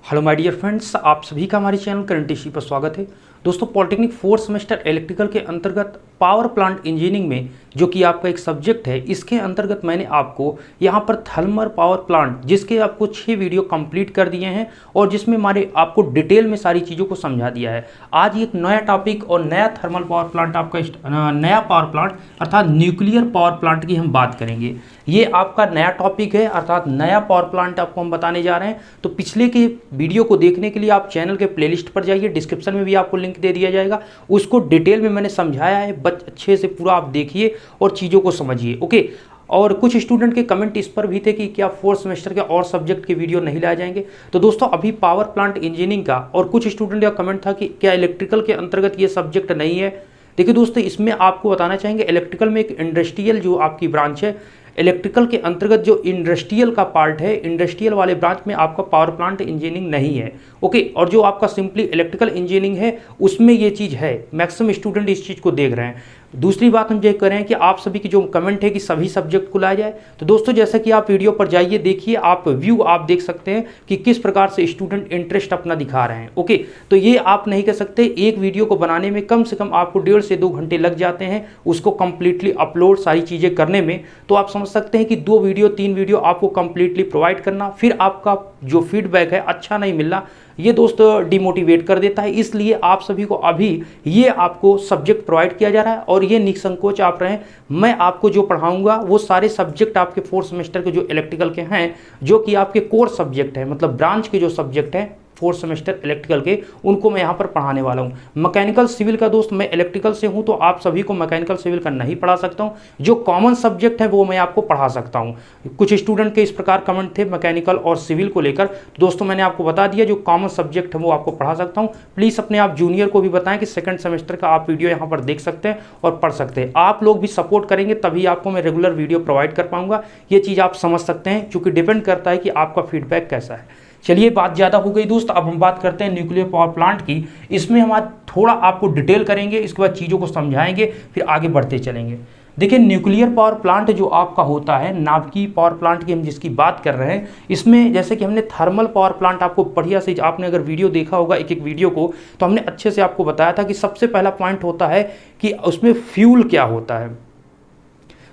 Hello my dear friends, आप सभी का हमारे चैनल करंट इश्यू पर स्वागत है। दोस्तों, पॉलिटेक्निक फोर्थ सेमेस्टर इलेक्ट्रिकल के अंतर्गत पावर प्लांट इंजीनियरिंग में जो कि आपका एक सब्जेक्ट है, इसके अंतर्गत मैंने आपको यहाँ पर थर्मल पावर प्लांट जिसके आपको 6 वीडियो कंप्लीट कर दिए हैं और जिसमें हमारे आपको डिटेल में सारी चीज़ों को समझा दिया है। आज एक नया टॉपिक और नया थर्मल पावर प्लांट आपका नया पावर प्लांट अर्थात न्यूक्लियर पावर प्लांट की हम बात करेंगे। ये आपका नया टॉपिक है अर्थात नया पावर प्लांट आपको हम बताने जा रहे हैं। तो पिछले के वीडियो को देखने के लिए आप चैनल के प्लेलिस्ट पर जाइए, डिस्क्रिप्शन में भी आपको लिंक दे दिया जाएगा। उसको डिटेल में मैंने समझाया है, अच्छे से पूरा आप देखिए और चीज़ों को समझिए। ओके। और कुछ स्टूडेंट के कमेंट इस पर भी थे कि क्या फोर्थ सेमेस्टर के और सब्जेक्ट के वीडियो नहीं लाए जाएंगे। तो दोस्तों, अभी पावर प्लांट इंजीनियरिंग का और कुछ स्टूडेंट का कमेंट था कि क्या इलेक्ट्रिकल के अंतर्गत ये सब्जेक्ट नहीं है। देखिए दोस्तों, इसमें आपको बताना चाहेंगे इलेक्ट्रिकल में एक इंडस्ट्रियल जो आपकी ब्रांच है, इलेक्ट्रिकल के अंतर्गत जो इंडस्ट्रियल का पार्ट है, इंडस्ट्रियल वाले ब्रांच में आपका पावर प्लांट इंजीनियरिंग नहीं है। ओके। और जो आपका सिंपली इलेक्ट्रिकल इंजीनियरिंग है उसमें ये चीज़ है। मैक्सिमम स्टूडेंट इस चीज़ को देख रहे हैं। दूसरी बात हम ये करें कि आप सभी की जो कमेंट है कि सभी सब्जेक्ट को लाया जाए, तो दोस्तों जैसा कि आप वीडियो पर जाइए, देखिए, आप व्यू आप देख सकते हैं कि किस प्रकार से स्टूडेंट इंटरेस्ट अपना दिखा रहे हैं। ओके। तो ये आप नहीं कह सकते, एक वीडियो को बनाने में कम से कम आपको 1.5 से 2 घंटे लग जाते हैं उसको कंप्लीटली अपलोड सारी चीज़ें करने में। तो आप समझ सकते हैं कि 2 वीडियो 3 वीडियो आपको कंप्लीटली प्रोवाइड करना, फिर आपका जो फीडबैक है अच्छा नहीं मिलना, ये दोस्तों डिमोटिवेट कर देता है। इसलिए आप सभी को अभी ये आपको सब्जेक्ट प्रोवाइड किया जा रहा है और ये निसंकोच आप रहें। मैं आपको जो पढ़ाऊंगा वो सारे सब्जेक्ट आपके फोर्थ सेमेस्टर के जो इलेक्ट्रिकल के हैं, जो कि आपके कोर सब्जेक्ट हैं, मतलब ब्रांच के जो सब्जेक्ट हैं फोर्थ सेमेस्टर इलेक्ट्रिकल के, उनको मैं यहाँ पर पढ़ाने वाला हूँ। मैकेनिकल सिविल का दोस्त मैं इलेक्ट्रिकल से हूँ, तो आप सभी को मैकेनिकल सिविल का नहीं पढ़ा सकता हूँ। जो कॉमन सब्जेक्ट है वो मैं आपको पढ़ा सकता हूँ। कुछ स्टूडेंट के इस प्रकार कमेंट थे मैकेनिकल और सिविल को लेकर, तो दोस्तों मैंने आपको बता दिया जो कॉमन सब्जेक्ट है वो आपको पढ़ा सकता हूँ। प्लीज़ अपने आप जूनियर को भी बताएं कि सेकंड सेमेस्टर का आप वीडियो यहाँ पर देख सकते हैं और पढ़ सकते हैं। आप लोग भी सपोर्ट करेंगे तभी आपको मैं रेगुलर वीडियो प्रोवाइड कर पाऊंगा। ये चीज़ आप समझ सकते हैं, क्योंकि डिपेंड करता है कि आपका फीडबैक कैसा है। चलिए, बात ज़्यादा हो गई दोस्त, अब हम बात करते हैं न्यूक्लियर पावर प्लांट की। इसमें हम आज थोड़ा आपको डिटेल करेंगे, इसके बाद चीज़ों को समझाएंगे, फिर आगे बढ़ते चलेंगे। देखिए, न्यूक्लियर पावर प्लांट जो आपका होता है, नाभिकीय पावर प्लांट की हम जिसकी बात कर रहे हैं, इसमें जैसे कि हमने थर्मल पावर प्लांट आपको बढ़िया से, आपने अगर वीडियो देखा होगा एक एक वीडियो को, तो हमने अच्छे से आपको बताया था कि सबसे पहला पॉइंट होता है कि उसमें फ्यूल क्या होता है।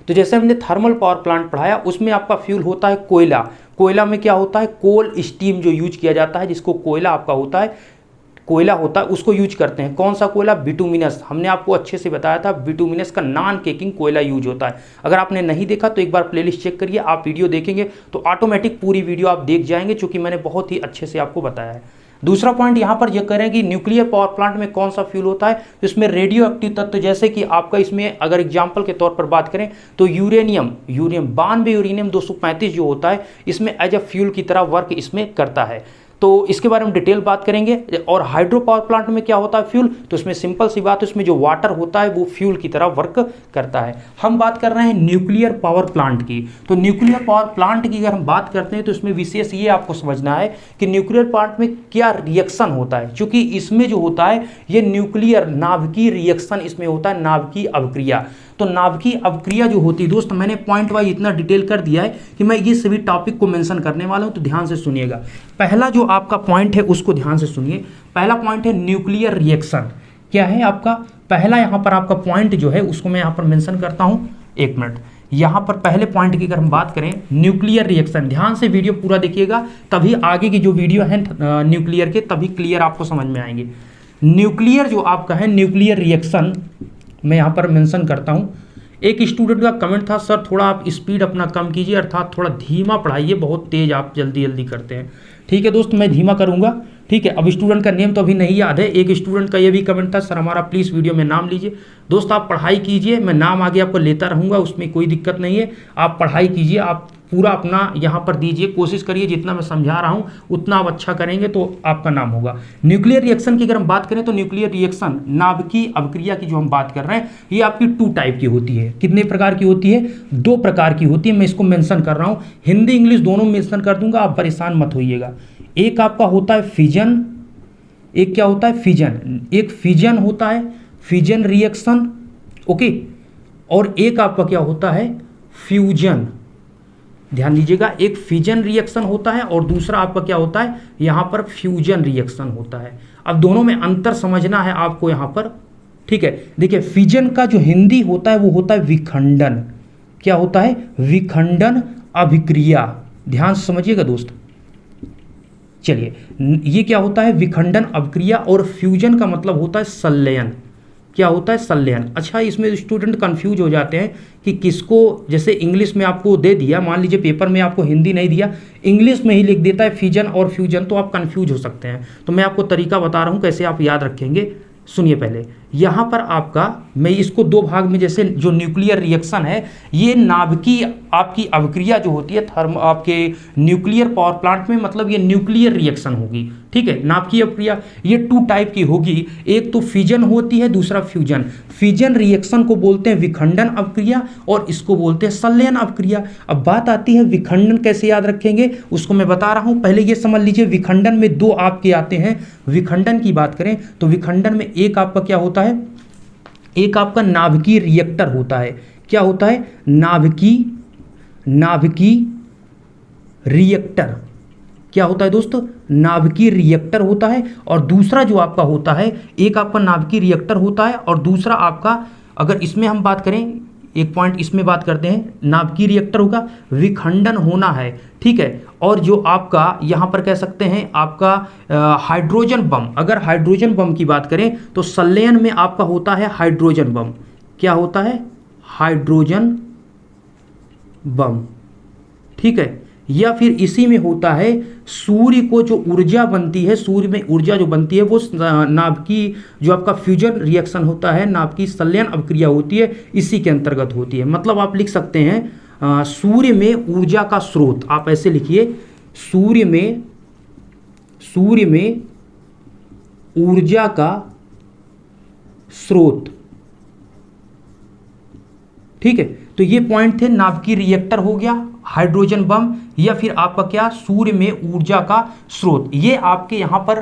तो जैसे हमने थर्मल पावर प्लांट पढ़ाया, उसमें आपका फ्यूल होता है कोयला। कोयला में क्या होता है, कोल स्टीम जो यूज किया जाता है, जिसको कोयला आपका होता है, कोयला होता है, उसको यूज करते हैं। कौन सा कोयला? बिटुमिनस। हमने आपको अच्छे से बताया था, बिटुमिनस का नॉन केकिंग कोयला यूज होता है। अगर आपने नहीं देखा तो एक बार प्लेलिस्ट चेक करिए, आप वीडियो देखेंगे तो ऑटोमेटिक पूरी वीडियो आप देख जाएंगे, चूंकि मैंने बहुत ही अच्छे से आपको बताया है। दूसरा पॉइंट यहाँ पर यह करें कि न्यूक्लियर पावर प्लांट में कौन सा फ्यूल होता है, तो इसमें रेडियो एक्टिव तत्व, जैसे कि आपका इसमें अगर एग्जांपल के तौर पर बात करें तो यूरेनियम 92 यूरेनियम 235 जो होता है, इसमें एज अ फ्यूल की तरह वर्क इसमें करता है। तो इसके बारे में डिटेल बात करेंगे। और हाइड्रो पावर प्लांट में क्या होता है फ्यूल, तो इसमें सिंपल सी बात, उसमें जो वाटर होता है वो फ्यूल की तरह वर्क करता है। हम बात कर रहे हैं न्यूक्लियर पावर प्लांट की। तो न्यूक्लियर पावर प्लांट की अगर हम बात करते हैं तो इसमें विशेष ये आपको समझना है कि न्यूक्लियर प्लांट में क्या रिएक्शन होता है, क्योंकि इसमें जो होता है ये न्यूक्लियर नाभिकीय रिएक्शन इसमें होता है, नाभिकीय अभिक्रिया। तो नाभिकीय अभिक्रिया जो होती है दोस्त, मैंने पॉइंट वाइज इतना डिटेल कर दिया है कि मैं ये सभी टॉपिक को मेंशन करने वाला हूं, तो ध्यान से सुनिएगा। पहला जो आपका पॉइंट है उसको ध्यान से सुनिए। पहला पॉइंट है न्यूक्लियर रिएक्शन। क्या है आपका पहला यहाँ पर आपका पॉइंट जो है उसको मैं यहाँ पर मेंशन करता हूँ। एक मिनट, यहाँ पर पहले पॉइंट की अगर हम बात करें, न्यूक्लियर रिएक्शन, ध्यान से वीडियो पूरा देखिएगा, तभी आगे की जो वीडियो है न्यूक्लियर के तभी क्लियर आपको समझ में आएंगे। न्यूक्लियर जो आपका है, न्यूक्लियर रिएक्शन मैं यहाँ पर मेंशन करता हूँ। एक स्टूडेंट का कमेंट था, सर थोड़ा आप स्पीड अपना कम कीजिए, अर्थात थोड़ा धीमा पढ़ाइए, बहुत तेज आप जल्दी जल्दी करते हैं। ठीक है दोस्त, मैं धीमा करूँगा। ठीक है, अब स्टूडेंट का नेम तो अभी नहीं याद है। एक स्टूडेंट का ये भी कमेंट था, सर हमारा प्लीज़ वीडियो में नाम लीजिए। दोस्त आप पढ़ाई कीजिए, मैं नाम आगे आपको लेता रहूँगा, उसमें कोई दिक्कत नहीं है। आप पढ़ाई कीजिए, आप पूरा अपना यहाँ पर दीजिए, कोशिश करिए जितना मैं समझा रहा हूँ उतना आप अच्छा करेंगे तो आपका नाम होगा। न्यूक्लियर रिएक्शन की अगर हम बात करें तो न्यूक्लियर रिएक्शन नाभिकीय अभिक्रिया की जो हम बात कर रहे हैं, ये आपकी 2 टाइप की होती है। कितने प्रकार की होती है? 2 प्रकार की होती है। मैं इसको मेंशन कर रहा हूँ, हिंदी इंग्लिश दोनों मेंशन कर दूंगा, आप परेशान मत होइएगा। एक आपका होता है फिजन, एक क्या होता है? फिजन। एक फिजन होता है, फिजन रिएक्शन। ओके। और एक आपका क्या होता है? फ्यूजन। ध्यान दीजिएगा, एक फिजन रिएक्शन होता है और दूसरा आपका क्या होता है, यहाँ पर फ्यूजन रिएक्शन होता है। अब दोनों में अंतर समझना है आपको यहाँ पर, ठीक है। देखिए फिजन का जो हिंदी होता है वो होता है विखंडन। क्या होता है, विखंडन अभिक्रिया। ध्यान से समझिएगा दोस्त। चलिए ये क्या होता है, विखंडन अभिक्रिया, और फ्यूजन का मतलब होता है संलयन। क्या होता है, संलयन। अच्छा इसमें स्टूडेंट कंफ्यूज हो जाते हैं कि किसको, जैसे इंग्लिश में आपको दे दिया, मान लीजिए पेपर में आपको हिंदी नहीं दिया, इंग्लिश में ही लिख देता है फिजन और फ्यूजन, तो आप कंफ्यूज हो सकते हैं। तो मैं आपको तरीका बता रहा हूँ कैसे आप याद रखेंगे। सुनिए पहले, यहाँ पर आपका मैं इसको दो भाग में, जैसे जो न्यूक्लियर रिएक्शन है, ये नाभिकीय आपकी अभिक्रिया जो होती है आपके न्यूक्लियर पावर प्लांट में, मतलब ये न्यूक्लियर रिएक्शन होगी, ठीक है। नाभिकीय अभिक्रिया ये 2 टाइप की होगी, एक तो फिजन होती है, दूसरा फ्यूजन। फिजन रिएक्शन को बोलते हैं विखंडन अभिक्रिया और इसको बोलते हैं संलयन अभिक्रिया। अब बात आती है विखंडन कैसे याद रखेंगे, उसको मैं बता रहा हूं। पहले ये समझ लीजिए, विखंडन में 2 आपके आते हैं। विखंडन की बात करें तो विखंडन में एक आपका क्या होता है, एक आपका नाभिकीय रिएक्टर होता है। क्या होता है, नाभिकीय रिएक्टर। क्या होता है दोस्तों, नाभिकीय रिएक्टर होता है। और दूसरा जो आपका होता है, एक आपका नाभिकीय रिएक्टर होता है और दूसरा आपका, अगर इसमें हम बात करें, एक पॉइंट इसमें बात करते हैं, नाभिकीय रिएक्टर होगा, विखंडन होना है, ठीक है। और जो आपका यहाँ पर कह सकते हैं आपका हाइड्रोजन बम, अगर हाइड्रोजन बम की बात करें तो संलयन में आपका होता है हाइड्रोजन बम। क्या होता है, हाइड्रोजन बम, ठीक है। या फिर इसी में होता है सूर्य को जो ऊर्जा बनती है, सूर्य में ऊर्जा जो बनती है वो नाभिकीय जो आपका फ्यूजन रिएक्शन होता है, नाभिकीय संलयन अभिक्रिया होती है, इसी के अंतर्गत होती है। मतलब आप लिख सकते हैं सूर्य में ऊर्जा का स्रोत, आप ऐसे लिखिए, सूर्य में ऊर्जा का स्रोत, ठीक है। तो ये पॉइंट थे, नाभिकीय रिएक्टर हो गया, हाइड्रोजन बम, या फिर आपका क्या, सूर्य में ऊर्जा का स्रोत। ये आपके यहां पर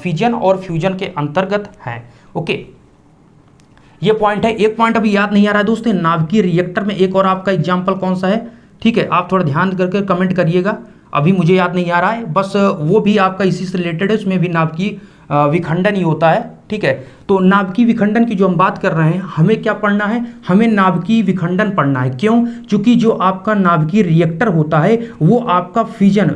फिजन और फ्यूजन के अंतर्गत है। ओके, ये पॉइंट है। एक पॉइंट अभी याद नहीं आ रहा है दोस्तों, नाभिकीय रिएक्टर में एक और आपका एग्जाम्पल कौन सा है, ठीक है। आप थोड़ा ध्यान करके कमेंट करिएगा, अभी मुझे याद नहीं आ रहा है, बस वो भी आपका इसी से रिलेटेड है, उसमें भी नाभिकीय विखंडन ही होता है, ठीक है। तो नाभिकीय विखंडन की जो हम बात कर रहे हैं, हमें क्या पढ़ना है, हमें नाभिकीय विखंडन पढ़ना है। क्यों, क्योंकि जो आपका नाभिकीय रिएक्टर होता है वो आपका फिजन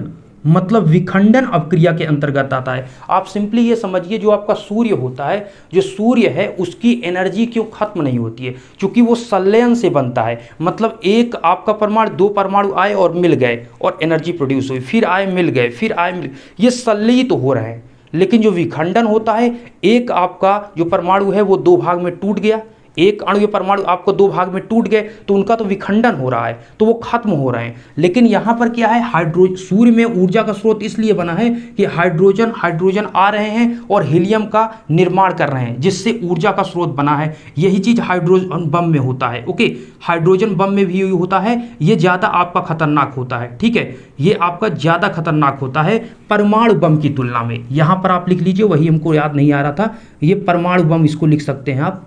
मतलब विखंडन अभिक्रिया के अंतर्गत आता है। आप सिंपली ये समझिए, जो आपका सूर्य होता है, जो सूर्य है उसकी एनर्जी क्यों खत्म नहीं होती है, क्योंकि वो संलयन से बनता है। मतलब एक आपका परमाणु, 2 परमाणु आए और मिल गए और एनर्जी प्रोड्यूस हुई, फिर आए मिल गए, फिर आए मिल, ये संलयित तो हो रहे हैं। लेकिन जो विखंडन होता है, एक आपका जो परमाणु है वो 2 भाग में टूट गया, एक अणु या परमाणु आपको 2 भाग में टूट गए, तो उनका तो विखंडन हो रहा है, तो वो खत्म हो रहे हैं। लेकिन यहाँ पर क्या है, सूर्य में ऊर्जा का स्रोत इसलिए बना है कि हाइड्रोजन आ रहे हैं और हीलियम का निर्माण कर रहे हैं, जिससे ऊर्जा का स्रोत बना है। यही चीज हाइड्रोजन बम में होता है। ओके, हाइड्रोजन बम में भी होता है, ये ज्यादा आपका खतरनाक होता है, ठीक है। ये आपका ज्यादा खतरनाक होता है परमाणु बम की तुलना में। यहां पर आप लिख लीजिए, वही हमको याद नहीं आ रहा था, ये परमाणु बम इसको लिख सकते हैं आप,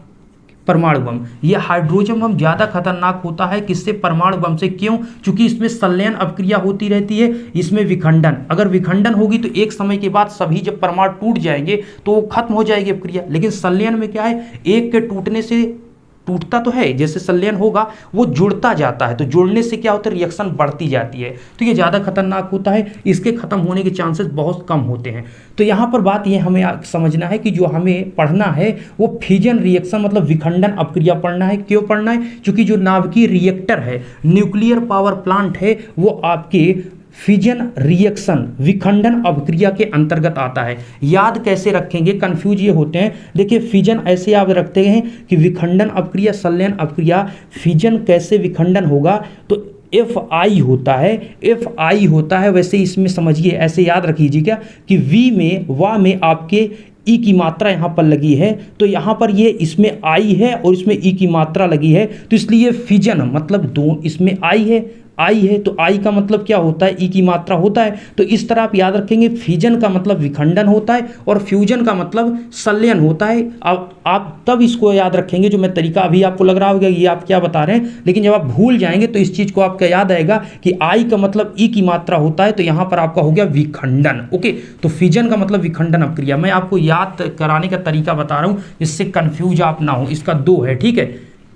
परमाणु बम। ये हाइड्रोजन बम ज़्यादा खतरनाक होता है, किससे, परमाणु बम से। क्यों, क्योंकि इसमें संलयन अभिक्रिया होती रहती है, इसमें विखंडन। अगर विखंडन होगी तो एक समय के बाद सभी जब परमाणु टूट जाएंगे तो वो खत्म हो जाएगी अभिक्रिया। लेकिन संलयन में क्या है, एक के टूटने से, टूटता तो है, जैसे संलयन होगा वो जुड़ता जाता है, तो जुड़ने से क्या होता है, रिएक्शन बढ़ती जाती है, तो ये ज़्यादा खतरनाक होता है, इसके खत्म होने के चांसेस बहुत कम होते हैं। तो यहाँ पर बात ये हमें समझना है कि जो हमें पढ़ना है वो फिजन रिएक्शन मतलब विखंडन अभिक्रिया पढ़ना है। क्यों पढ़ना है, क्योंकि जो नाभिकीय रिएक्टर है, न्यूक्लियर पावर प्लांट है, वो आपके फिजन रिएक्शन विखंडन अभिक्रिया के अंतर्गत आता है। याद कैसे रखेंगे, कंफ्यूज ये होते हैं। देखिए फिजन ऐसे याद रखते हैं कि विखंडन अभिक्रिया, संलयन अभिक्रिया, फिजन कैसे विखंडन होगा, तो Fi होता है, Fi होता है। वैसे इसमें समझिए, ऐसे याद रखिए क्या कि V में, वा में आपके ई की मात्रा यहाँ पर लगी है, तो यहाँ पर ये इसमें आई है और इसमें ई की मात्रा लगी है, तो इसलिए फिजन मतलब दो, इसमें आई है आई है, तो आई का मतलब क्या होता है, ई की मात्रा होता है। तो इस तरह आप याद रखेंगे, फिजन का मतलब विखंडन होता है और फ्यूजन का मतलब संलयन होता है। अब आप तब इसको याद रखेंगे, जो मैं तरीका अभी आपको लग रहा होगा ये आप क्या बता रहे हैं, लेकिन जब आप भूल जाएंगे तो इस चीज को आपका याद आएगा कि आई का मतलब ई की मात्रा होता है, तो यहां पर आपका हो गया विखंडन। ओके, तो फिजन का मतलब विखंडन अपक्रिया। मैं आपको याद कराने का तरीका बता रहा हूं जिससे कंफ्यूज आप ना हो। इसका दो है, ठीक है,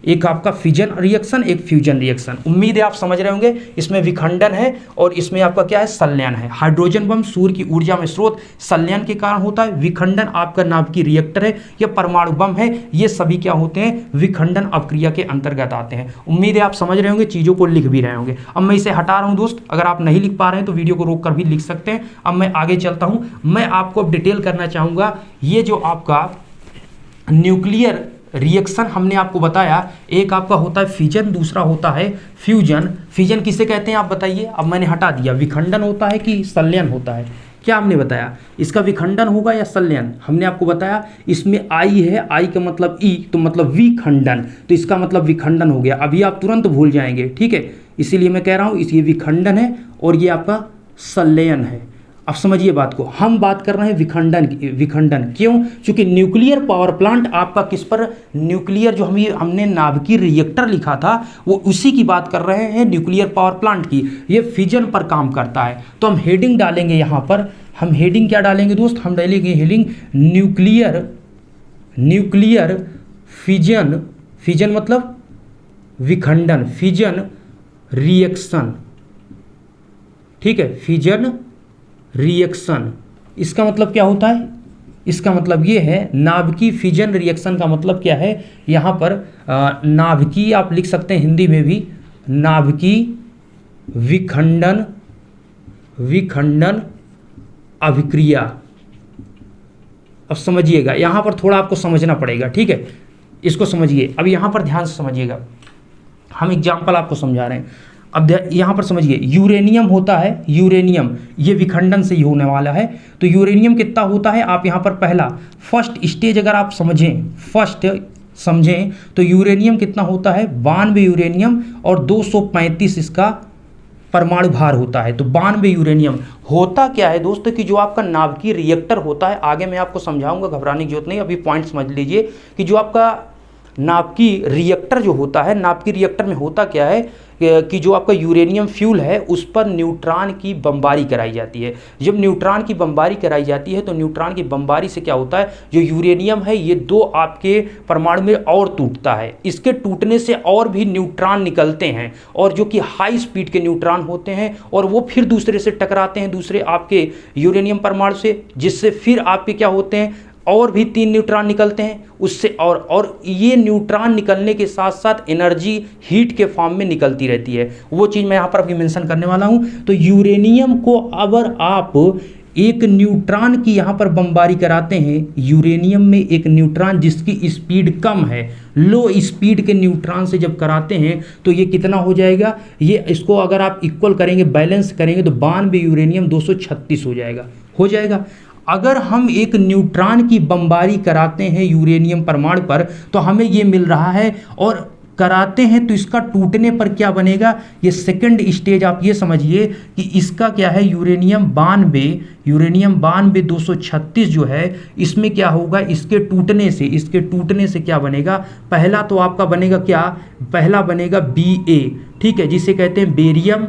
एक आपका फिजन रिएक्शन, एक फ्यूजन रिएक्शन। उम्मीद है आप समझ रहे होंगे। इसमें विखंडन है और इसमें आपका क्या है, संलयन है। हाइड्रोजन बम सूर्य की ऊर्जा में स्रोत संलयन के कारण होता है। विखंडन आपका नाभिकीय रिएक्टर है या परमाणु बम है, ये सभी क्या होते हैं, विखंडन अपक्रिया के अंतर्गत आते हैं। उम्मीद है आप समझ रहे होंगे, चीज़ों को लिख भी रहे होंगे। अब मैं इसे हटा रहा हूँ दोस्त, अगर आप नहीं लिख पा रहे हैं तो वीडियो को रोक कर भी लिख सकते हैं। अब मैं आगे चलता हूँ। मैं आपको अब डिटेल करना चाहूँगा, ये जो आपका न्यूक्लियर रिएक्शन हमने आपको बताया, एक आपका होता है फिजन, दूसरा होता है फ्यूजन। फिजन किसे कहते हैं आप बताइए। अब मैंने हटा दिया, विखंडन होता है कि संलयन होता है, क्या हमने बताया, इसका विखंडन होगा या संलयन। हमने आपको बताया इसमें आई है, आई का मतलब ई, तो मतलब विखंडन, तो इसका मतलब विखंडन हो गया। अभी आप तुरंत भूल जाएंगे, ठीक है, इसीलिए मैं कह रहा हूँ ये विखंडन है और ये आपका संलयन है। अब समझिए बात को, हम बात कर रहे हैं विखंडन की। विखंडन क्यों, क्योंकि न्यूक्लियर पावर प्लांट आपका किस पर, न्यूक्लियर जो हमने नाभिकीय रिएक्टर लिखा था वो उसी की बात कर रहे हैं, न्यूक्लियर पावर प्लांट की। ये फिजन पर काम करता है। तो हम हेडिंग डालेंगे यहाँ पर, हम हेडिंग क्या डालेंगे दोस्त, हम डालेंगे हेडिंग न्यूक्लियर फिजन। फिजन मतलब विखंडन, फिजन रिएक्शन, ठीक है, फिजन रिएक्शन। इसका मतलब क्या होता है, इसका मतलब ये है नाभिकीय फिजन रिएक्शन का मतलब क्या है, यहाँ पर नाभिकीय आप लिख सकते हैं हिंदी में भी, नाभिकीय विखंडन अभिक्रिया। अब समझिएगा, यहाँ पर थोड़ा आपको समझना पड़ेगा, ठीक है, इसको समझिए। अब यहाँ पर ध्यान से समझिएगा, हम एग्जाम्पल आपको समझा रहे हैं। अब यहाँ पर समझिए, यूरेनियम होता है, यूरेनियम ये विखंडन से ही होने वाला है। तो यूरेनियम कितना होता है, आप यहाँ पर पहला फर्स्ट स्टेज अगर आप समझें तो यूरेनियम कितना होता है, 92 यूरेनियम और 235 इसका परमाणु भार होता है। तो 92 यूरेनियम। होता क्या है दोस्तों कि जो आपका नाभिकीय रिएक्टर होता है, आगे मैं आपको समझाऊंगा, घबराने की जरूरत नहीं, अभी पॉइंट समझ लीजिए कि जो आपका नाभिकीय रिएक्टर जो होता है, नाभिकीय रिएक्टर में होता क्या है कि जो आपका यूरेनियम फ्यूल है उस पर न्यूट्रॉन की बमबारी कराई जाती है। जब न्यूट्रॉन की बमबारी कराई जाती है तो न्यूट्रॉन की बमबारी से क्या होता है, जो यूरेनियम है ये दो आपके परमाणु में और टूटता है। इसके टूटने से और भी न्यूट्रॉन निकलते हैं और जो कि हाई स्पीड के न्यूट्रॉन होते हैं और वो फिर दूसरे से टकराते हैं, दूसरे आपके यूरेनियम परमाणु से, जिससे फिर आपके क्या होते हैं, और भी 3 न्यूट्रॉन निकलते हैं उससे। और ये न्यूट्रॉन निकलने के साथ साथ एनर्जी हीट के फॉर्म में निकलती रहती है। वो चीज़ मैं यहाँ पर अभी मेंशन करने वाला हूँ। तो यूरेनियम को अगर आप एक न्यूट्रॉन की यहाँ पर बमबारी कराते हैं, यूरेनियम में एक न्यूट्रॉन जिसकी स्पीड कम है, लो स्पीड के न्यूट्रॉन से जब कराते हैं तो ये कितना हो जाएगा, ये इसको अगर आप इक्वल करेंगे, बैलेंस करेंगे तो 92 यूरेनियम 236 हो जाएगा। अगर हम एक न्यूट्रॉन की बमबारी कराते हैं यूरेनियम परमाणु पर तो हमें ये मिल रहा है, और कराते हैं तो इसका टूटने पर क्या बनेगा, ये सेकंड स्टेज आप ये समझिए कि इसका क्या है, यूरेनियम 92 236 जो है, इसमें क्या होगा, इसके टूटने से क्या बनेगा, पहला तो आपका बनेगा क्या, पहला बनेगा Ba, ठीक है, जिसे कहते हैं बेरियम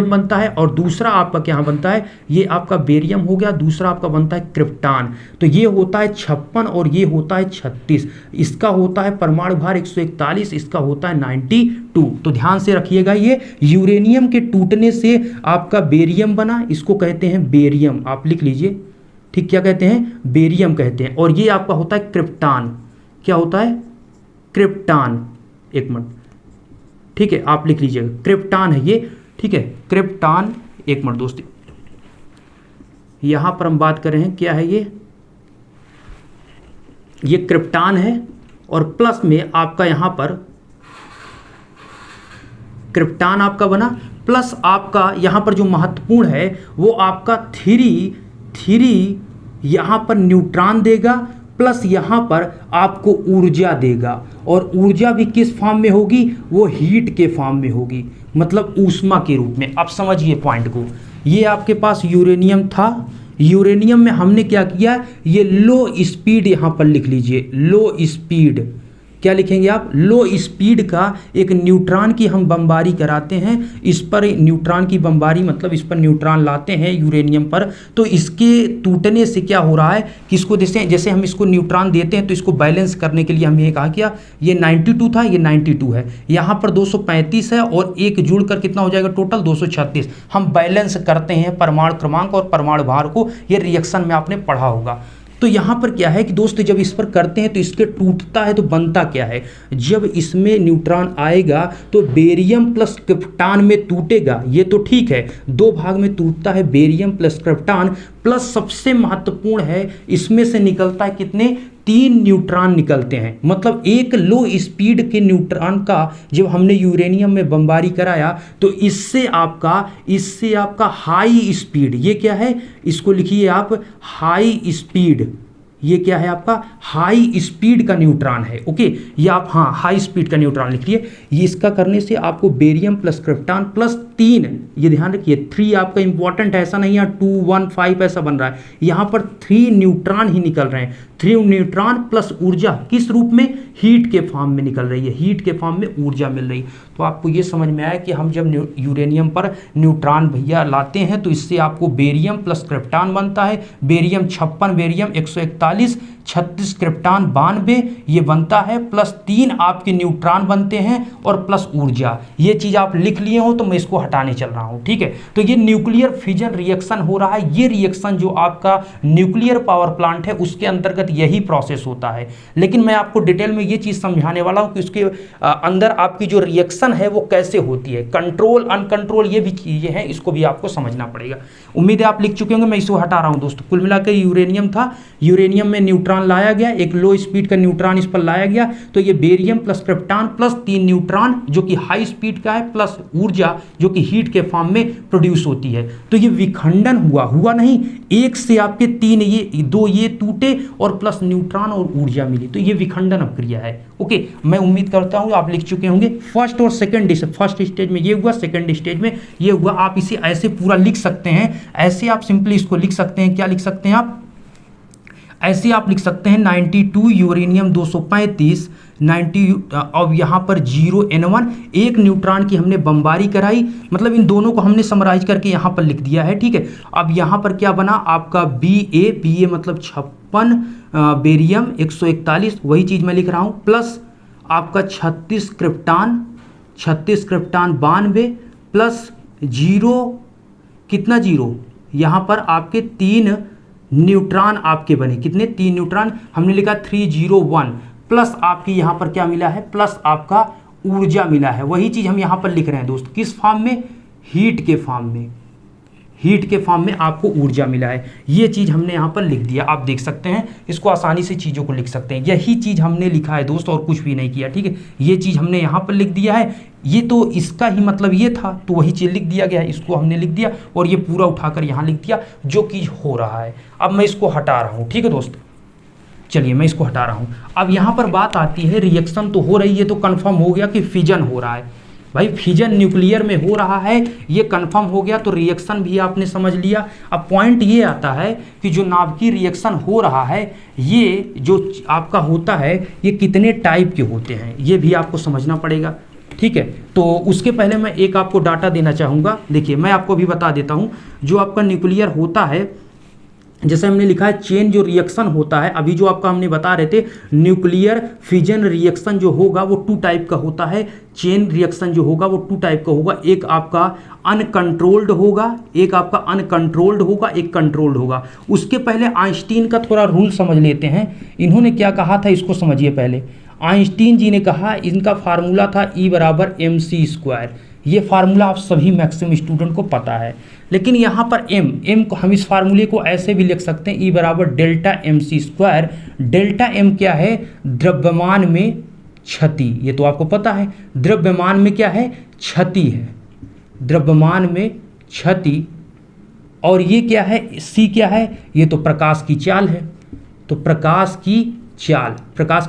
बनता है, और दूसरा आपका क्या बनता है, ये आपका बेरियम हो गया, दूसरा आपका बनता है क्रिप्टॉन। तो ये होता है 56 और ये होता है 36। इसका होता है परमाणु भार 141, इसका होता है 92। तो ध्यान से रखिएगा, ये यूरेनियम के टूटने से आपका बेरियम बना, इसको कहते हैं बेरियम, आप लिख लीजिए, ठीक, क्या कहते हैं, बेरियम कहते हैं। और ये आपका होता है क्रिप्टॉन, क्या होता है, क्रिप्टॉन, एक मिनट, ठीक है, आप लिख लीजिएगा, क्रिप्टॉन है ये, ठीक है, क्रिप्टॉन। एक मिनट दोस्तों, यहां पर हम बात कर रहे हैं, क्या है ये क्रिप्टॉन है, और प्लस में आपका यहां पर क्रिप्टॉन आपका बना, प्लस आपका यहां पर जो महत्वपूर्ण है वो आपका 3 यहां पर न्यूट्रॉन देगा, प्लस यहाँ पर आपको ऊर्जा देगा, और ऊर्जा भी किस फॉर्म में होगी, वो हीट के फॉर्म में होगी, मतलब ऊष्मा के रूप में। अब समझिए पॉइंट को, ये आपके पास यूरेनियम था, यूरेनियम में हमने क्या किया, ये लो स्पीड यहाँ पर लिख लीजिए, लो स्पीड, क्या लिखेंगे आप, लो स्पीड का एक न्यूट्रॉन की हम बमबारी कराते हैं, इस पर न्यूट्रॉन की बमबारी मतलब इस पर न्यूट्रॉन लाते हैं यूरेनियम पर, तो इसके टूटने से क्या हो रहा है कि इसको जैसे हम इसको न्यूट्रॉन देते हैं तो इसको बैलेंस करने के लिए हम ये कहा क्या, ये 92 था, ये 92 है, यहाँ पर 235 है, और एक जुड़कर कितना हो जाएगा टोटल 236। हम बैलेंस करते हैं परमाणु क्रमांक और परमाणु भार को, ये रिएक्शन में आपने पढ़ा होगा। तो यहाँ पर क्या है कि दोस्त जब इस पर करते हैं तो इसके टूटता है तो बनता क्या है, जब इसमें न्यूट्रॉन आएगा तो बेरियम प्लस क्रिप्टॉन में टूटेगा, ये तो ठीक है, दो भाग में टूटता है, बेरियम प्लस क्रिप्टॉन, प्लस सबसे महत्वपूर्ण है इसमें से निकलता है कितने, 3 न्यूट्रॉन निकलते हैं। मतलब एक लो स्पीड के न्यूट्रॉन का जब हमने यूरेनियम में बमबारी कराया तो इससे आपका हाई स्पीड, ये क्या है, इसको लिखिए आप हाई स्पीड, ये क्या है आपका हाई स्पीड का न्यूट्रॉन है। ओके, ये आप हाँ हाई स्पीड का न्यूट्रॉन लिखिए। ये इसका करने से आपको बेरियम प्लस क्रिप्टॉन प्लस 3, ये ध्यान रखिए 3 आपका इंपॉर्टेंट है, ऐसा नहीं है 2 1 5 ऐसा बन रहा है, यहाँ पर 3 न्यूट्रॉन ही निकल रहे हैं। 3 न्यूट्रॉन प्लस ऊर्जा किस रूप में, हीट के फॉर्म में निकल रही है, हीट के फॉर्म में ऊर्जा मिल रही। तो आपको ये समझ में आया कि हम जब यूरेनियम पर न्यूट्रॉन भैया लाते हैं तो इससे आपको बेरियम प्लस क्रिप्टॉन बनता है, बेरियम 56, बेरियम 141, 36 क्रिप्टॉन 92 ये बनता है, प्लस 3 आपके न्यूट्रॉन बनते हैं और प्लस ऊर्जा। ये चीज़ आप लिख लिए हो तो मैं इसको हटाने चल रहा हूँ, ठीक है। तो ये न्यूक्लियर फिजन रिएक्शन हो रहा है, ये रिएक्शन जो आपका न्यूक्लियर पावर प्लांट है उसके अंतर्गत यही प्रोसेस होता है। लेकिन मैं आपको डिटेल में ये चीज़ समझाने वाला हूँ कि उसके अंदर आपकी जो रिएक्शन है वो कैसे होती है, कंट्रोल अनकंट्रोल ये भी चीज़ें हैं, इसको भी आपको समझना पड़ेगा। उम्मीद है आप लिख चुके होंगे, मैं इसको हटा रहा हूँ दोस्तों। कुल मिलाकर यूरेनियम था, यूरेनियम में न्यूट्रॉन लाया गया, एक लो स्पीड का न्यूट्रॉन इस पर लाया गया, तो ये barium plus krypton plus 3 neutron जो कि हाई स्पीड का है, प्लस ऊर्जा जो कि हीट के फॉर्म में प्रोड्यूस होती है। तो ये विखंडन हुआ नहीं, एक से आपके 3 ये 2 ये टूटे और प्लस न्यूट्रॉन और ऊर्जा मिली, तो ये विखंडन अपक्रिया है। ओके, मैं उम्मीद करता हूँ आप लिख चुके होंगे। फर्स्ट और सेकंड फर्स्ट स्टेज में ये हुआ, सेकंड स्टेज में ये हुआ। आप इसे ऐसे पूरा लिख सकते हैं, ऐसे आप सिंपली इसको लिख सकते हैं, क्या लिख सकते हैं आप, ऐसे आप लिख सकते हैं 92 यूरेनियम 235 90, अब यहाँ पर 0 N1, एक न्यूट्रॉन की हमने बमबारी कराई, मतलब इन दोनों को हमने समराइज करके यहाँ पर लिख दिया है, ठीक है। अब यहाँ पर क्या बना आपका BA मतलब 56, बेरियम 141 वही चीज़ मैं लिख रहा हूँ, प्लस आपका 36 क्रिप्टॉन 92 प्लस 0 कितना 0, यहाँ पर आपके 3 न्यूट्रॉन आपके बने, कितने 3 न्यूट्रॉन हमने लिखा 301, प्लस आपकी यहाँ पर क्या मिला है, प्लस आपका ऊर्जा मिला है। वही चीज़ हम यहाँ पर लिख रहे हैं दोस्त, किस फॉर्म में, हीट के फॉर्म में, हीट के फॉर्म में आपको ऊर्जा मिला है। ये चीज़ हमने यहाँ पर लिख दिया, आप देख सकते हैं, इसको आसानी से चीज़ों को लिख सकते हैं। यही चीज़ हमने लिखा है दोस्त, और कुछ भी नहीं किया, ठीक है। ये चीज़ हमने यहाँ पर लिख दिया है, ये तो इसका ही मतलब ये था, तो वही चीज़ लिख दिया गया है, इसको हमने लिख दिया और ये पूरा उठाकर यहाँ लिख दिया जो कि हो रहा है। अब मैं इसको हटा रहा हूँ, ठीक है दोस्त, चलिए मैं इसको हटा रहा हूँ। अब यहाँ पर बात आती है, रिएक्शन तो हो रही है, तो कन्फर्म हो गया कि फिजन हो रहा है। भाई फिजन न्यूक्लियर में हो रहा है, ये कंफर्म हो गया, तो रिएक्शन भी आपने समझ लिया। अब पॉइंट ये आता है कि जो नाभिकीय रिएक्शन हो रहा है, ये जो आपका होता है, ये कितने टाइप के होते हैं ये भी आपको समझना पड़ेगा, ठीक है। तो उसके पहले मैं एक आपको डाटा देना चाहूँगा। देखिए मैं आपको भी बता देता हूँ, जो आपका न्यूक्लियर होता है, जैसे हमने लिखा है चेन जो रिएक्शन होता है, अभी जो आपका हमने बता रहे थे न्यूक्लियर फिजन रिएक्शन जो होगा वो 2 टाइप का होता है। चेन रिएक्शन जो होगा वो 2 टाइप का होगा, एक आपका अनकंट्रोल्ड होगा, एक आपका अनकंट्रोल्ड होगा, एक कंट्रोल्ड होगा। उसके पहले आइंस्टीन का थोड़ा रूल समझ लेते हैं। इन्होंने क्या कहा था इसको समझिए पहले। आइंस्टीन जी ने कहा, इनका फार्मूला था E = mc²। ये फार्मूला आप सभी मैक्सिमम स्टूडेंट को पता है, लेकिन यहाँ पर m को हम इस फार्मूले को ऐसे भी लिख सकते हैं, E = Δmc²। डेल्टा m क्या है, द्रव्यमान में क्षति, ये तो आपको पता है, द्रव्यमान में क्या है, क्षति है, द्रव्यमान में क्षति। और ये क्या है, c क्या है, ये तो प्रकाश की चाल है, तो प्रकाश की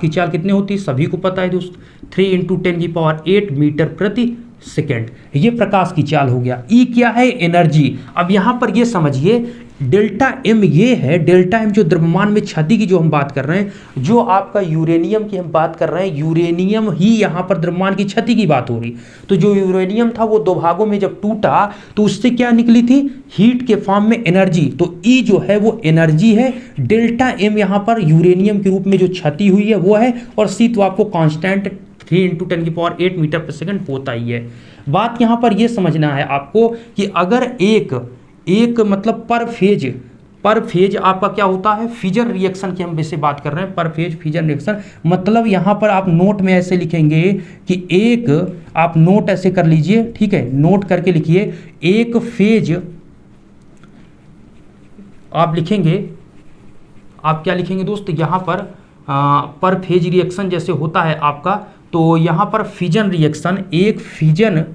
चाल कितनी होती है सभी को पता है दोस्त, 3 × 10⁸ मीटर प्रति सेकेंड, ये प्रकाश की चाल हो गया। ई क्या है, एनर्जी। अब यहां पर ये समझिए डेल्टा एम ये है, डेल्टा एम जो द्रव्यमान में क्षति की जो हम बात कर रहे हैं, जो आपका यूरेनियम की हम बात कर रहे हैं, यूरेनियम ही यहां पर द्रव्यमान की क्षति की बात हो रही। तो जो यूरेनियम था वो 2 भागों में जब टूटा तो उससे क्या निकली थी, हीट के फॉर्म में एनर्जी। तो ई जो है वो एनर्जी है, डेल्टा एम यहां पर यूरेनियम के रूप में जो क्षति हुई है वो है, और सी तो आपको कांस्टेंट 3 × 10⁸ मीटर पर सेकंड होता ही है। बात यहां पर यह समझना है आपको कि अगर एक मतलब पर फेज आपका क्या होता है, फिजन रिएक्शन की हम वैसे बात कर रहे हैं, पर फेज फिजन रिएक्शन, मतलब यहां पर आप नोट में ऐसे लिखेंगे कि एक, आप नोट ऐसे कर लीजिए, ठीक है, नोट करके लिखिए, एक फेज आप लिखेंगे, आप क्या लिखेंगे दोस्त, यहां पर फेज रिएक्शन जैसे होता है आपका, तो यहां पर फिजन रिएक्शन, एक फिजन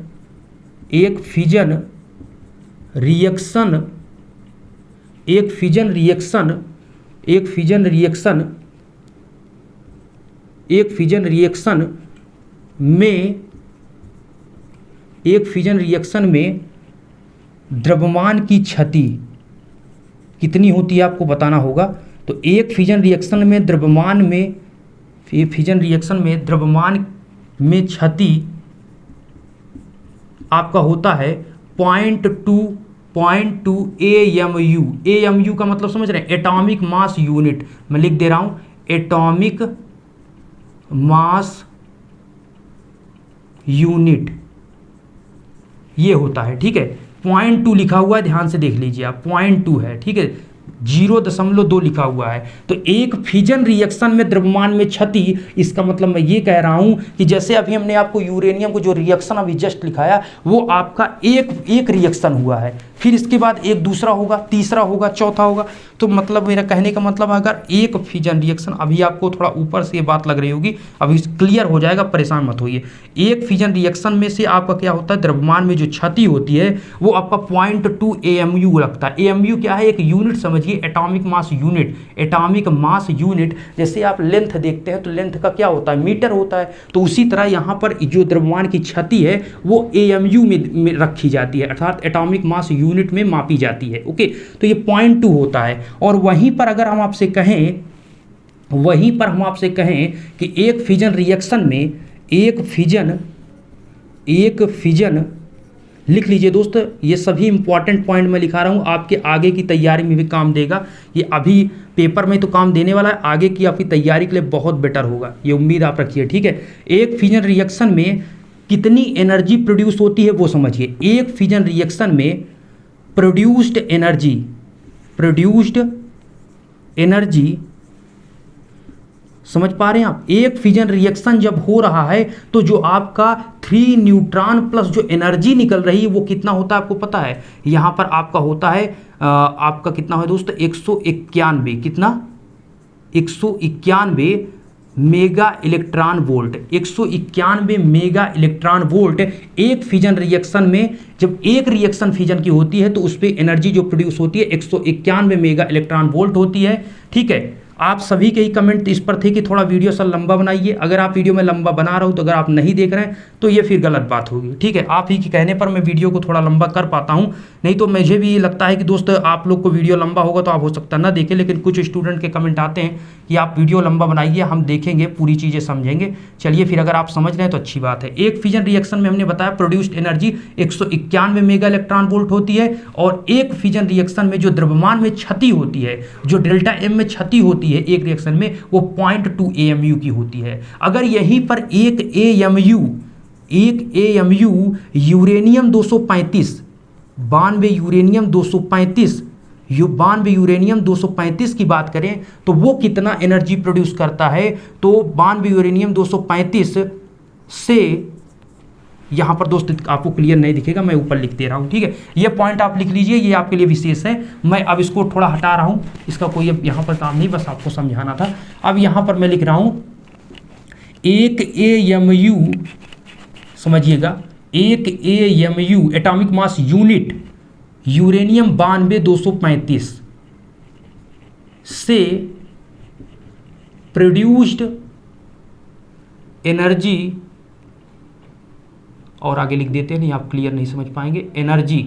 रिएक्शन में द्रव्यमान की क्षति कितनी होती है आपको बताना होगा। तो एक फिजन रिएक्शन में द्रव्यमान में क्षति आपका होता है 0.2 AMU। AMU का मतलब समझ रहे हैं, एटॉमिक मास यूनिट। मैं लिख दे रहा हूं, एटॉमिक मास यूनिट ये होता है, ठीक है। 0.2 लिखा हुआ है, ध्यान से देख लीजिए आप, 0.2 है, ठीक है, 0.2 लिखा हुआ है। तो एक फिजन रिएक्शन में द्रव्यमान में क्षति, इसका मतलब मैं ये कह रहा हूं कि जैसे अभी हमने आपको यूरेनियम को जो रिएक्शन अभी जस्ट लिखाया, वो आपका एक रिएक्शन हुआ है, फिर इसके बाद एक दूसरा होगा, तीसरा होगा, चौथा होगा। तो मतलब मेरा कहने का मतलब अगर एक फिजन रिएक्शन, अभी आपको थोड़ा ऊपर से ये बात लग रही होगी, अभी क्लियर हो जाएगा, परेशान मत होइए। एक फिजन रिएक्शन में से आपका क्या होता है, द्रव्यमान में जो क्षति होती है वो आपका 0.2 AMU लगता है। AMU क्या है, एक यूनिट समझिए, atomic mass unit. Atomic mass unit, जैसे आप लेंथ देखते हैं तो लेंथ का क्या होता है, मीटर होता है। तो उसी तरह यहाँ पर जो द्रव्यमान की क्षति है वो AMU में रखी जाती है, अर्थात एटॉमिक मास यूनिट में मापी जाती है। ओके, तो ये 0.2 होता है। और वहीं पर अगर हम आपसे कहें कि एक फिजन रिएक्शन में एक फिजन लिख लीजिए दोस्त, ये सभी इंपॉर्टेंट पॉइंट मैं लिखा रहा हूँ, आपके आगे की तैयारी में भी काम देगा। ये अभी पेपर में तो काम देने वाला है, आगे की आपकी तैयारी के लिए बहुत बेटर होगा, ये उम्मीद आप रखिए, ठीक है। एक फिजन रिएक्शन में कितनी एनर्जी प्रोड्यूस होती है वो समझिए। एक फिजन रिएक्शन में प्रोड्यूस्ड एनर्जी समझ पा रहे हैं आप। एक फिजन रिएक्शन जब हो रहा है तो जो आपका 3 न्यूट्रॉन प्लस जो एनर्जी निकल रही है वो कितना होता है आपको पता है। यहां पर आपका होता है आपका कितना है दोस्त, 191, कितना, 191 mega electron volt. 191 mega electron volt एक फिजन रिएक्शन में, जब एक रिएक्शन फिजन की होती है तो उस पर एनर्जी जो प्रोड्यूस होती है 191 मेगा इलेक्ट्रॉन वोल्ट होती है, ठीक है। आप सभी के ही कमेंट इस पर थे कि थोड़ा वीडियो सा लंबा बनाइए। अगर आप वीडियो में लंबा बना रहा हूं तो अगर आप नहीं देख रहे हैं तो ये फिर गलत बात होगी, ठीक है। आप ही के कहने पर मैं वीडियो को थोड़ा लंबा कर पाता हूं, नहीं तो मुझे भी लगता है कि दोस्त आप लोग को वीडियो लंबा होगा तो आप हो सकता है ना देखें, लेकिन कुछ स्टूडेंट के कमेंट आते हैं कि आप वीडियो लंबा बनाइए, हम देखेंगे, पूरी चीज़ें समझेंगे। चलिए फिर अगर आप समझ रहे हैं तो अच्छी बात है। एक फिजन रिएक्शन में हमने बताया produced energy 191 mega electron volt होती है, और एक फिजन रिएक्शन में जो द्रव्यमान में क्षति होती है, जो डेल्टा एम में क्षति होती है एक रिएक्शन में, वो 0.2 AMU की होती है। अगर यहीं पर एक AMU यूरेनियम 235, 92 यूरेनियम 235 की बात करें तो वो कितना एनर्जी प्रोड्यूस करता है, तो 92 यूरेनियम 235 से, यहां पर दोस्त आपको क्लियर नहीं दिखेगा, मैं ऊपर लिख दे रहा हूं, ठीक है। ये पॉइंट आप लिख लीजिए, ये आपके लिए विशेष है। मैं अब इसको थोड़ा हटा रहा हूं, इसका कोई अब यहां पर काम नहीं, बस आपको समझाना था। अब यहां पर मैं लिख रहा हूं एक AMU, समझिएगा, एक AMU atomic mass unit uranium 92 235 से प्रोड्यूस्ड एनर्जी, और आगे लिख देते हैं, नहीं आप क्लियर नहीं समझ पाएंगे, एनर्जी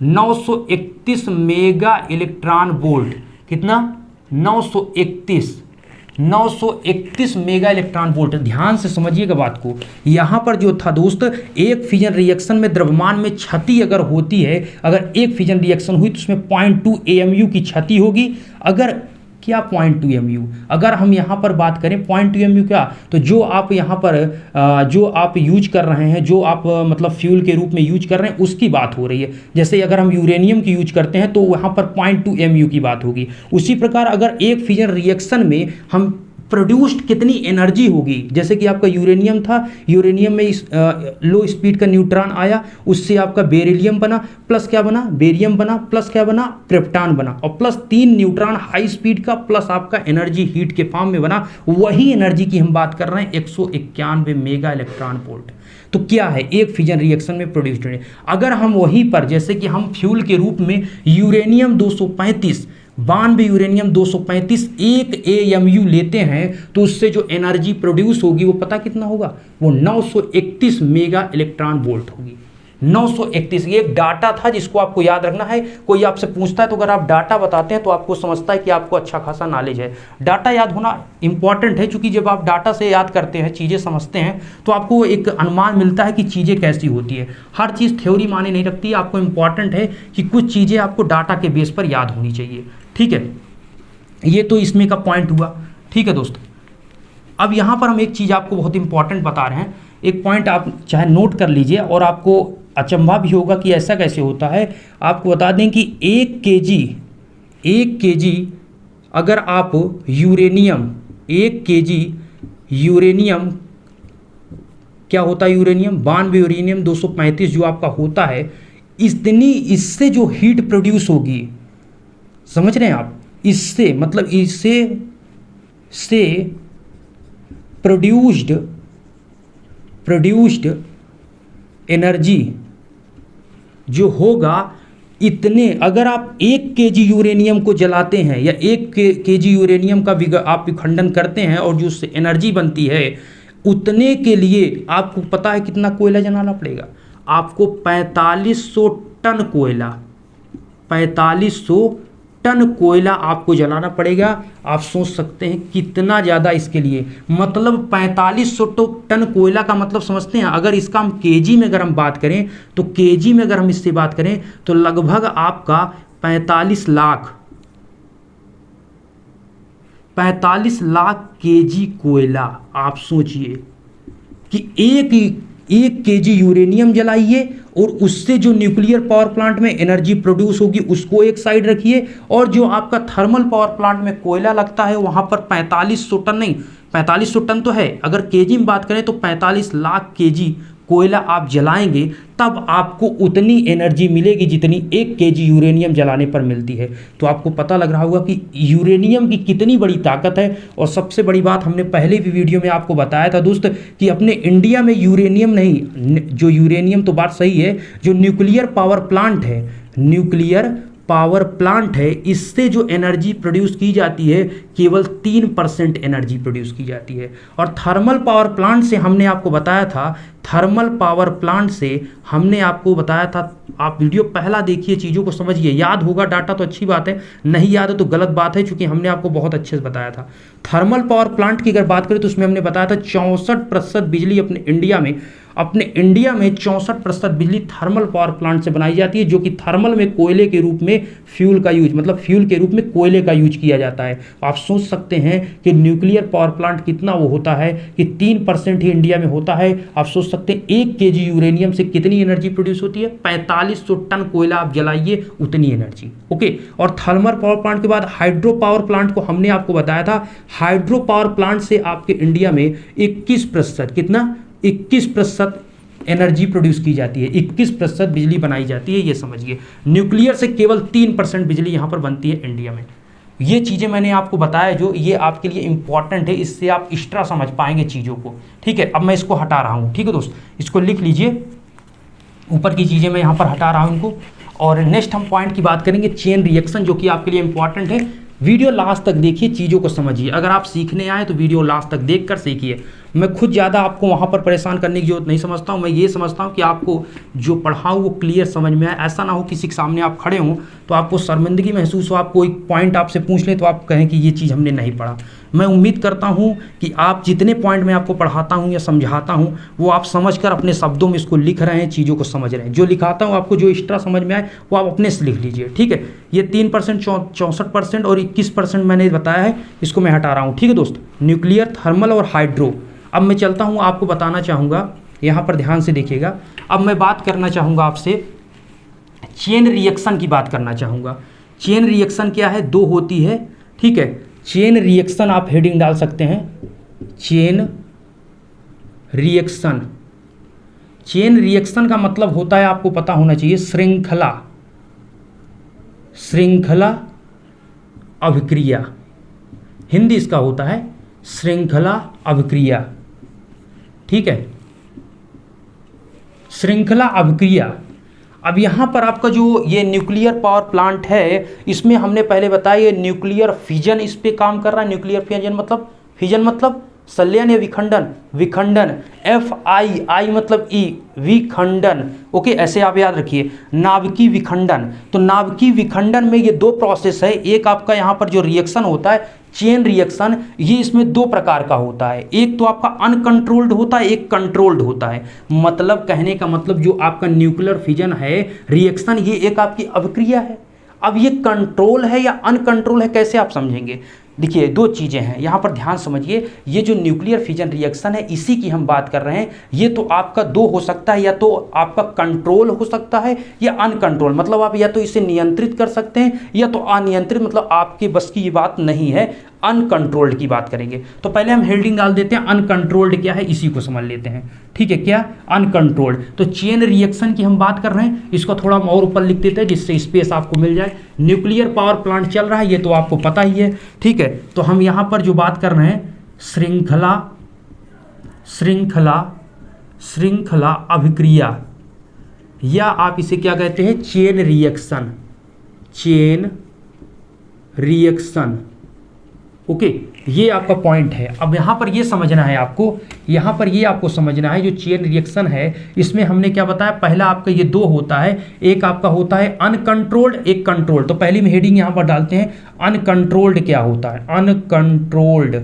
931 मेगा इलेक्ट्रॉन वोल्ट। कितना? 931 मेगा इलेक्ट्रॉन वोल्ट। ध्यान से समझिएगा बात को। यहां पर जो था दोस्त, एक फिजन रिएक्शन में द्रव्यमान में क्षति अगर होती है, अगर एक फिजन रिएक्शन हुई तो उसमें 0.2 AMU की क्षति होगी। अगर क्या 0.2 AMU, अगर हम यहाँ पर बात करें 0.2 AMU क्या, तो जो आप यहाँ पर जो आप यूज कर रहे हैं, जो आप मतलब फ्यूल के रूप में यूज कर रहे हैं, उसकी बात हो रही है। जैसे अगर हम यूरेनियम की यूज करते हैं तो वहाँ पर 0.2 AMU की बात होगी। उसी प्रकार अगर एक फिजन रिएक्शन में हम प्रोड्यूस्ड कितनी एनर्जी होगी, जैसे कि आपका यूरेनियम था, यूरेनियम में लो स्पीड का न्यूट्रॉन आया, उससे आपका बेरिलियम बना, प्लस क्या बना, बेरियम बना, प्लस क्या बना, क्रिप्टॉन बना, और प्लस 3 न्यूट्रॉन हाई स्पीड का, प्लस आपका एनर्जी हीट के फॉर्म में बना। वही एनर्जी की हम बात कर रहे हैं 191 मेगा इलेक्ट्रॉन वोल्ट। तो क्या है, एक फिजन रिएक्शन में प्रोड्यूस्ड एनर्जी। अगर हम वहीं पर जैसे कि हम फ्यूल के रूप में यूरेनियम 235, 92 यूरेनियम 235 1 AMU लेते हैं, तो उससे जो एनर्जी प्रोड्यूस होगी वो पता कितना होगा, वो 931 मेगा इलेक्ट्रॉन वोल्ट होगी। 931, ये एक डाटा था जिसको आपको याद रखना है। कोई आपसे पूछता है तो अगर आप डाटा बताते हैं तो आपको समझता है कि आपको अच्छा खासा नॉलेज है। डाटा याद होना इंपॉर्टेंट है, क्योंकि जब आप डाटा से याद करते हैं, चीज़ें समझते हैं, तो आपको एक अनुमान मिलता है कि चीज़ें कैसी होती है। हर चीज़ थ्योरी माने नहीं रखती। आपको इंपॉर्टेंट है कि कुछ चीज़ें आपको डाटा के बेस पर याद होनी चाहिए। ठीक है, ये तो इसमें का पॉइंट हुआ। ठीक है दोस्तों, अब यहाँ पर हम एक चीज़ आपको बहुत इंपॉर्टेंट बता रहे हैं। एक पॉइंट आप चाहे नोट कर लीजिए, और आपको अचंभा भी होगा कि ऐसा कैसे होता है। आपको बता दें कि 1 केजी अगर आप यूरेनियम, 1 केजी यूरेनियम क्या होता है, यूरेनियम 92 यूरेनियम 235 जो आपका होता है, इतनी इससे जो हीट प्रोड्यूस होगी, समझ रहे हैं आप, इससे मतलब इससे से प्रोड्यूस्ड एनर्जी जो होगा, इतने अगर आप 1 केजी यूरेनियम को जलाते हैं या 1 केजी यूरेनियम का आप विखंडन करते हैं और जो उससे एनर्जी बनती है, उतने के लिए आपको पता है कितना कोयला जलाना पड़ेगा। आपको 4500 टन कोयला, 4500 टन कोयला आपको जलाना पड़ेगा। आप सोच सकते हैं कितना ज़्यादा इसके लिए, मतलब 4500 टन कोयला का मतलब समझते हैं। अगर इसका हम केजी में अगर हम बात करें, तो केजी में अगर हम इससे बात करें तो लगभग आपका 45 लाख केजी कोयला। आप सोचिए कि एक केजी यूरेनियम जलाइए और उससे जो न्यूक्लियर पावर प्लांट में एनर्जी प्रोड्यूस होगी उसको एक साइड रखिए, और जो आपका थर्मल पावर प्लांट में कोयला लगता है वहाँ पर 4500 टन नहीं, 4500 टन तो है, अगर केजी में बात करें तो 45 लाख केजी कोयला आप जलाएंगे, तब आपको उतनी एनर्जी मिलेगी जितनी 1 केजी यूरेनियम जलाने पर मिलती है। तो आपको पता लग रहा होगा कि यूरेनियम की कितनी बड़ी ताकत है। और सबसे बड़ी बात, हमने पहले भी वीडियो में आपको बताया था दोस्त कि अपने इंडिया में यूरेनियम नहीं, जो यूरेनियम तो बात सही है, जो न्यूक्लियर पावर प्लांट है, न्यूक्लियर पावर प्लांट है, इससे जो एनर्जी प्रोड्यूस की जाती है केवल 3% एनर्जी प्रोड्यूस की जाती है। और थर्मल पावर प्लांट से हमने आपको बताया था, थर्मल पावर प्लांट से हमने आपको बताया था, आप वीडियो पहला देखिए, चीज़ों को समझिए। याद होगा डाटा तो अच्छी बात है, नहीं याद है तो गलत बात है, क्योंकि हमने आपको बहुत अच्छे से बताया था। थर्मल पावर प्लांट की अगर बात करें तो उसमें हमने बताया था 64% बिजली अपने इंडिया में 64% बिजली थर्मल पावर प्लांट से बनाई जाती है, जो कि थर्मल में कोयले के रूप में फ्यूल का यूज, मतलब फ्यूल के रूप में कोयले का यूज किया जाता है। आप सोच सकते हैं कि न्यूक्लियर पावर प्लांट कितना वो होता है कि 3% ही इंडिया में होता है। आप सोच सकते हैं 1 केजी यूरेनियम से कितनी एनर्जी प्रोड्यूस होती है, 4500 टन कोयला आप जलाइए उतनी एनर्जी। ओके, और थर्मल पावर प्लांट के बाद हाइड्रो पावर प्लांट को हमने आपको बताया था, हाइड्रो पावर प्लांट से आपके इंडिया में 21%, कितना, 21% एनर्जी प्रोड्यूस की जाती है, 21% बिजली बनाई जाती है, ये समझिए। न्यूक्लियर से केवल 3% बिजली यहाँ पर बनती है इंडिया में। ये चीज़ें मैंने आपको बताया, जो ये आपके लिए इंपॉर्टेंट है, इससे आप एक्स्ट्रा समझ पाएंगे चीज़ों को। ठीक है, अब मैं इसको हटा रहा हूँ। ठीक है दोस्त, इसको लिख लीजिए, ऊपर की चीज़ें मैं यहाँ पर हटा रहा हूँ इनको। और नेक्स्ट हम पॉइंट की बात करेंगे, चेन रिएक्शन, जो कि आपके लिए इंपॉर्टेंट है। वीडियो लास्ट तक देखिए, चीज़ों को समझिए। अगर आप सीखने आए तो वीडियो लास्ट तक देख कर सीखिए। मैं खुद ज़्यादा आपको वहाँ पर परेशान करने की जरूरत नहीं समझता हूँ। मैं ये समझता हूँ कि आपको जो पढ़ाऊँ वो क्लियर समझ में आए। ऐसा ना हो किसी के सामने आप खड़े हों तो आपको शर्मिंदगी महसूस हो, आप कोई पॉइंट आपसे पूछ लें तो आप कहें कि ये चीज़ हमने नहीं पढ़ा। मैं उम्मीद करता हूँ कि आप जितने पॉइंट मैं आपको पढ़ाता हूँ या समझाता हूँ वो आप समझकर अपने शब्दों में इसको लिख रहे हैं, चीज़ों को समझ रहे हैं। जो लिखाता हूँ आपको जो एक्स्ट्रा समझ में आए वो आप अपने से लिख लीजिए, ठीक है। ये 3%, 64% और 21% मैंने बताया है, इसको मैं हटा रहा हूँ, ठीक है दोस्त। न्यूक्लियर, थर्मल और हाइड्रो। अब मैं चलता हूँ, आपको बताना चाहूँगा, यहाँ पर ध्यान से देखिएगा। अब मैं बात करना चाहूँगा आपसे, चेन रिएक्शन की बात करना चाहूँगा। चेन रिएक्शन क्या है? दो होती है, ठीक है। चेन रिएक्शन आप हेडिंग डाल सकते हैं, चेन रिएक्शन। चेन रिएक्शन का मतलब होता है, आपको पता होना चाहिए, श्रृंखला, श्रृंखला अभिक्रिया। हिंदी इसका होता है श्रृंखला अभिक्रिया, ठीक है, श्रृंखला अभिक्रिया। अब यहाँ पर आपका जो ये न्यूक्लियर पावर प्लांट है, इसमें हमने पहले बताया ये न्यूक्लियर फिजन इस पे काम कर रहा है। न्यूक्लियर फिजन मतलब संलयन या विखंडन, विखंडन, FI मतलब ई, विखंडन, ओके, ऐसे आप याद रखिए। नाभिकीय विखंडन, तो नाभिकीय विखंडन में ये दो प्रोसेस है। एक आपका यहाँ पर जो रिएक्शन होता है चेन रिएक्शन, ये इसमें दो प्रकार का होता है। एक तो आपका अनकंट्रोल्ड होता है, एक कंट्रोल्ड होता है। मतलब कहने का मतलब जो आपका न्यूक्लियर फिजन है रिएक्शन, ये एक आपकी अभिक्रिया है। अब ये कंट्रोल है या अनकंट्रोल है, कैसे आप समझेंगे? देखिए दो चीज़ें हैं यहाँ पर, ध्यान समझिए। ये जो न्यूक्लियर फिजन रिएक्शन है इसी की हम बात कर रहे हैं। ये तो आपका दो हो सकता है, या तो आपका कंट्रोल हो सकता है या अनकंट्रोल, मतलब आप या तो इसे नियंत्रित कर सकते हैं या तो अनियंत्रित, मतलब आपके बस की ये बात नहीं है। अनकंट्रोल्ड की बात करेंगे तो पहले हम हेडिंग डाल देते हैं, अनकंट्रोल्ड क्या है इसी को समझ लेते हैं, ठीक है। क्या अनकंट्रोल्ड? तो चेन रिएक्शन की हम बात कर रहे हैं, इसको थोड़ा और ऊपर लिख देते हैं जिससे स्पेस आपको मिल जाए। न्यूक्लियर पावर प्लांट चल रहा है, ये तो आपको पता ही है, ठीक है। तो हम यहाँ पर जो बात कर रहे हैं श्रृंखला, श्रृंखला, श्रृंखला अभिक्रिया, या आप इसे क्या कहते हैं, chain reaction, chain reaction, okay. ये आपका पॉइंट है। अब यहाँ पर ये समझना है आपको, यहाँ पर ये आपको समझना है जो चेन रिएक्शन है इसमें हमने क्या बताया, पहला आपका ये दो होता है, एक आपका होता है अनकंट्रोल्ड, एक कंट्रोल्ड। तो पहली में हेडिंग यहाँ पर डालते हैं, अनकंट्रोल्ड क्या होता है, अनकंट्रोल्ड।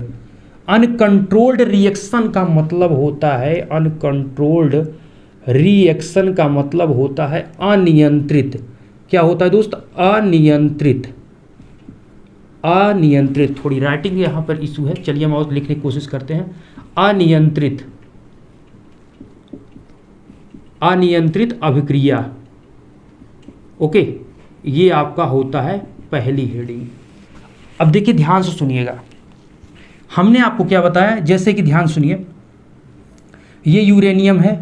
अनकंट्रोल्ड रिएक्शन का मतलब होता है, अनकंट्रोल्ड रिएक्शन का मतलब होता है अनियंत्रित। क्या होता है दोस्त? अनियंत्रित, अनियंत्रित। थोड़ी राइटिंग यहाँ पर इशू है, चलिए हम और लिखने की कोशिश करते हैं। अनियंत्रित, अनियंत्रित अभिक्रिया, ओके, ये आपका होता है पहली हेडिंग। अब देखिए ध्यान से सुनिएगा, हमने आपको क्या बताया, जैसे कि ध्यान सुनिए, ये यूरेनियम है,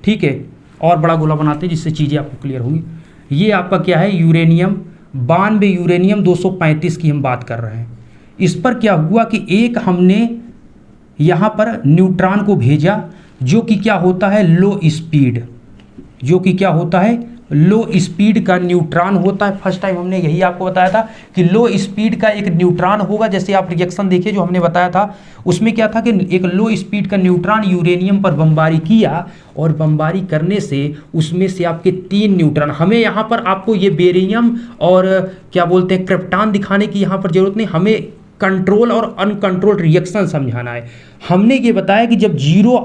ठीक है, और बड़ा गोला बनाते हैं जिससे चीज़ें आपको क्लियर होंगी। ये आपका क्या है, यूरेनियम 92, यूरेनियम 235 की हम बात कर रहे हैं। इस पर क्या हुआ कि एक हमने यहाँ पर न्यूट्रॉन को भेजा जो कि क्या होता है, लो स्पीड, जो कि क्या होता है, लो स्पीड का न्यूट्रॉन होता है। फर्स्ट टाइम हमने यही आपको बताया था कि लो स्पीड का एक न्यूट्रॉन होगा। जैसे आप रिएक्शन देखिए जो हमने बताया था, उसमें क्या था कि एक लो स्पीड का न्यूट्रॉन यूरेनियम पर बमबारी किया, और बमबारी करने से उसमें से आपके 3 न्यूट्रॉन, हमें यहाँ पर आपको ये बेरियम और क्या बोलते हैं क्रिप्टॉन दिखाने की यहाँ पर जरूरत नहीं, हमें कंट्रोल और अनकंट्रोल्ड रिएक्शन समझाना है। हमने ये बताया कि जब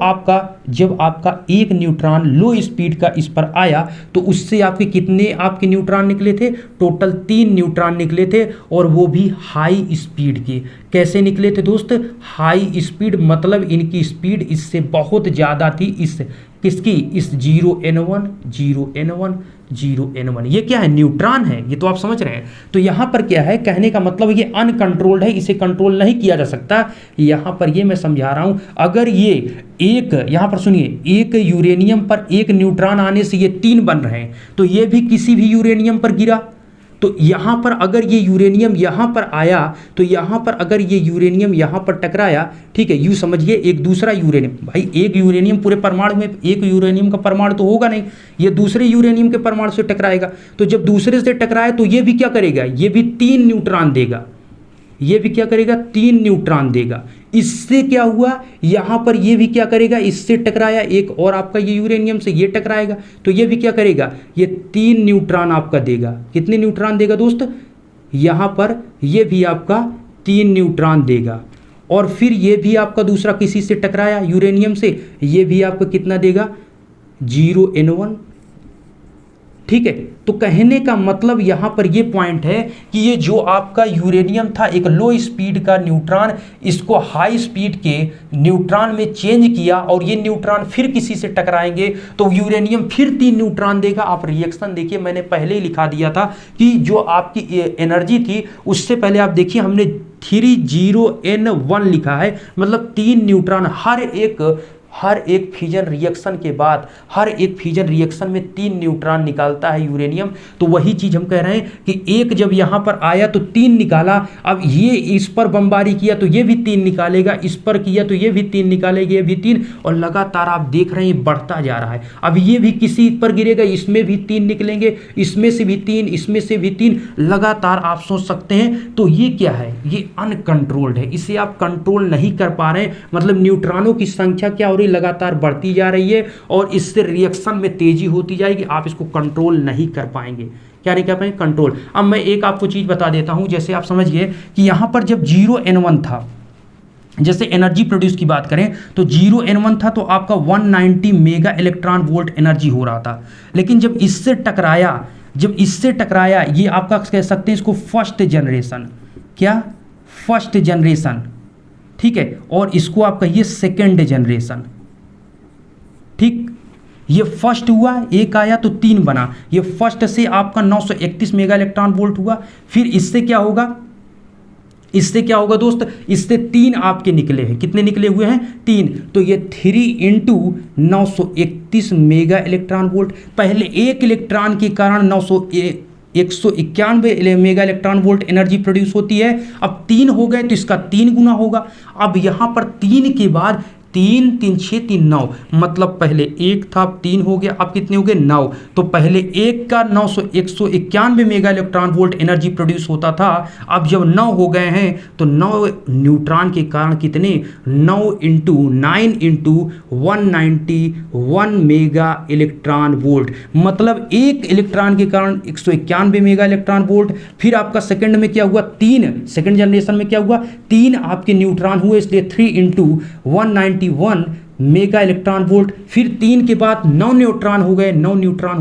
आपका एक न्यूट्रॉन लो स्पीड का इस पर आया तो उससे आपके कितने आपके न्यूट्रॉन निकले थे, टोटल 3 न्यूट्रॉन निकले थे, और वो भी हाई स्पीड के। कैसे निकले थे दोस्त? हाई स्पीड मतलब इनकी स्पीड इससे बहुत ज़्यादा थी, इस किसकी, इस 0n1, 0n1, 0n1। ये क्या है, न्यूट्रॉन है, ये तो आप समझ रहे हैं। तो यहाँ पर क्या है, कहने का मतलब ये अनकंट्रोल्ड है, इसे कंट्रोल नहीं किया जा सकता। यहाँ पर ये मैं समझा रहा हूँ, अगर ये एक, यहाँ पर सुनिए, एक यूरेनियम पर एक न्यूट्रॉन आने से ये 3 बन रहे हैं, तो ये भी किसी भी यूरेनियम पर गिरा, तो यहाँ पर अगर ये यूरेनियम यहाँ पर आया, तो यहाँ पर अगर ये यूरेनियम यहाँ पर टकराया, ठीक है, यूँ समझिए एक दूसरा यूरेनियम, भाई एक यूरेनियम पूरे परमाणु में, एक यूरेनियम का परमाणु तो होगा नहीं, ये दूसरे यूरेनियम के परमाणु से टकराएगा। तो जब दूसरे से टकराए तो ये भी क्या करेगा, ये भी 3 न्यूट्रॉन देगा, ये भी क्या करेगा, 3 न्यूट्रॉन देगा। इससे क्या हुआ, यहाँ पर ये भी क्या करेगा, इससे टकराया एक और आपका ये यूरेनियम से ये टकराएगा, तो ये भी क्या करेगा, ये 3 न्यूट्रॉन आपका देगा। कितने न्यूट्रॉन देगा दोस्त, यहाँ पर ये भी आपका 3 न्यूट्रॉन देगा। और फिर ये भी आपका दूसरा किसी से टकराया यूरेनियम से, ये भी आपका कितना देगा, 0N1। ठीक है, तो कहने का मतलब यहाँ पर ये पॉइंट है कि ये जो आपका यूरेनियम था एक लो स्पीड का न्यूट्रॉन, इसको हाई स्पीड के न्यूट्रॉन में चेंज किया और ये न्यूट्रॉन फिर किसी से टकराएंगे तो यूरेनियम फिर 3 न्यूट्रॉन देगा। आप रिएक्शन देखिए, मैंने पहले ही लिखा दिया था कि जो आपकी एनर्जी थी उससे पहले आप देखिए हमने 30N1 लिखा है, मतलब 3 न्यूट्रॉन हर एक फ्यूजन रिएक्शन के बाद, हर एक फ्यूजन रिएक्शन में 3 न्यूट्रॉन निकालता है यूरेनियम। तो वही चीज़ हम कह रहे हैं कि एक जब यहाँ पर आया तो 3 निकाला, अब ये इस पर बमबारी किया तो ये भी 3 निकालेगा, इस पर किया तो ये भी 3 निकालेगा, ये भी 3, और लगातार आप देख रहे हैं बढ़ता जा रहा है। अब ये भी किसी पर गिरेगा, इसमें भी 3 निकलेंगे, इसमें से भी 3, इसमें से भी 3, लगातार आप सोच सकते हैं। तो ये क्या है, ये अनकंट्रोल्ड है, इसे आप कंट्रोल नहीं कर पा रहे हैं, मतलब न्यूट्रॉनों की संख्या क्या हो रही, लगातार बढ़ती जा रही है और इससे रिएक्शन में तेजी होती जाएगी, आप इसको कंट्रोल नहीं कर पाएंगे। क्या नहीं कर पाएंगे, कंट्रोल। अब मैं एक आपको चीज बता देता हूं, जैसे आप समझ गए कि यहां पर जब 0N1 था, जैसे एनर्जी प्रोड्यूस की बात करें तो 0N1 था तो आपका 190 मेगा इलेक्ट्रॉन वोल्ट एनर्जी हो रहा था। लेकिन जब इससे टकराया, ये आपका कह सकते हैं इसको फर्स्ट जनरेशन, क्या, फर्स्ट जनरेशन, ठीक है, और इसको आप कहिए सेकेंड जनरेशन। ठीक, ये फर्स्ट हुआ, एक आया तो 3 बना, ये फर्स्ट से आपका 931 मेगा इलेक्ट्रॉन वोल्ट हुआ। फिर इससे क्या होगा, दोस्त, इससे 3 आपके निकले हैं, कितने निकले हुए हैं, 3, तो ये 3 × 931 मेगा इलेक्ट्रॉन वोल्ट। पहले एक इलेक्ट्रॉन के कारण 191 mega electron volt energy produce होती है, अब 3 हो गए तो इसका 3 गुना होगा। अब यहां पर 3 के बाद 3 3 6 3 9, मतलब पहले 1 था, अब 3 हो गया, अब कितने हो गए, 9। तो पहले 1 का 191 mega electron volt energy produce होता था, अब जब 9 हो गए हैं तो 9 न्यूट्रॉन के कारण कितने, 9 × 9 × 191 मेगा इलेक्ट्रॉन वोल्ट, मतलब एक इलेक्ट्रॉन के कारण 191 मेगा इलेक्ट्रॉन वोल्ट। फिर आपका सेकंड में क्या हुआ, 3, सेकंड जनरेशन में क्या हुआ, 3 आपके न्यूट्रॉन हुए, इसलिए 3 × 191 मेगा इलेक्ट्रॉन वोल्ट। फिर 3 के बाद 9 न्यूट्रॉन हो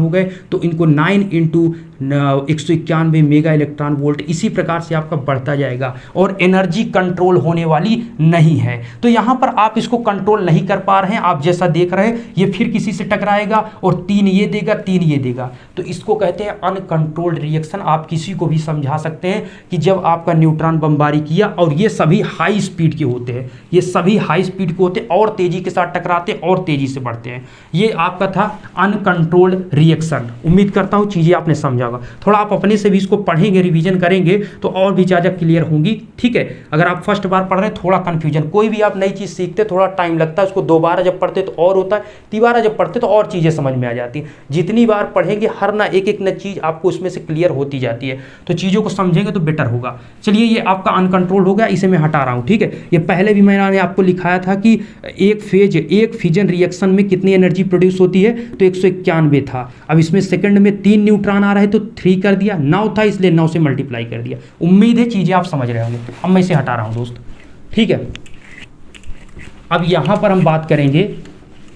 गए, तो इनको 9 × 191 मेगा इलेक्ट्रॉन वोल्ट, इसी प्रकार से आपका बढ़ता जाएगा और एनर्जी कंट्रोल होने वाली नहीं है। तो यहां पर आप इसको कंट्रोल नहीं कर पा रहे हैं, आप जैसा देख रहे हैं ये फिर किसी से टकराएगा और 3 ये देगा, 3 ये देगा, तो इसको कहते हैं अनकंट्रोल्ड रिएक्शन। आप किसी को भी समझा सकते हैं कि जब आपका न्यूट्रॉन बमबारी किया, और ये सभी हाई स्पीड के होते हैं, ये सभी हाई स्पीड के होते हैं और तेजी के साथ टकराते हैं और तेजी से बढ़ते हैं। ये आपका था अनकंट्रोल्ड रिएक्शन। उम्मीद करता हूं चीजें आपने समझा होगा। थोड़ा आप अपने से भी इसको पढ़ेंगे, रिवीजन करेंगे तो और भी ज़्यादा क्लियर होंगी। ठीक है, अगर आप फर्स्ट बार पढ़ रहे हैं थोड़ा कंफ्यूजन, कोई भी आप नई चीज़ सीखते थोड़ा टाइम लगता है, उसको दोबारा जब पढ़ते तो और होता है, तिबारा जब पढ़ते तो और चीज़ें समझ में आ जाती हैं। जितनी बार पढ़ेंगे हर ना एक न चीज़ आपको उसमें से क्लियर होती जाती है, तो चीज़ों को समझेंगे तो बेटर होगा। चलिए, ये आपका अनकंट्रोल हो गया, इसे मैं हटा रहा हूँ। ठीक है, ये पहले भी मैंने आपको लिखाया था कि एक फ्यूजन रिएक्शन में कितनी एनर्जी प्रोड्यूस होती है, तो 191 था। अब इसमें सेकंड में 3 न्यूट्रॉन आ रहे हैं तो 3 कर दिया, 9 था इसलिए 9 से मल्टीप्लाई कर दिया। उम्मीद है चीजें आप समझ रहे होंगे। अब मैं इसे हटा रहा हूं दोस्त। ठीक है, अब यहां पर हम बात करेंगे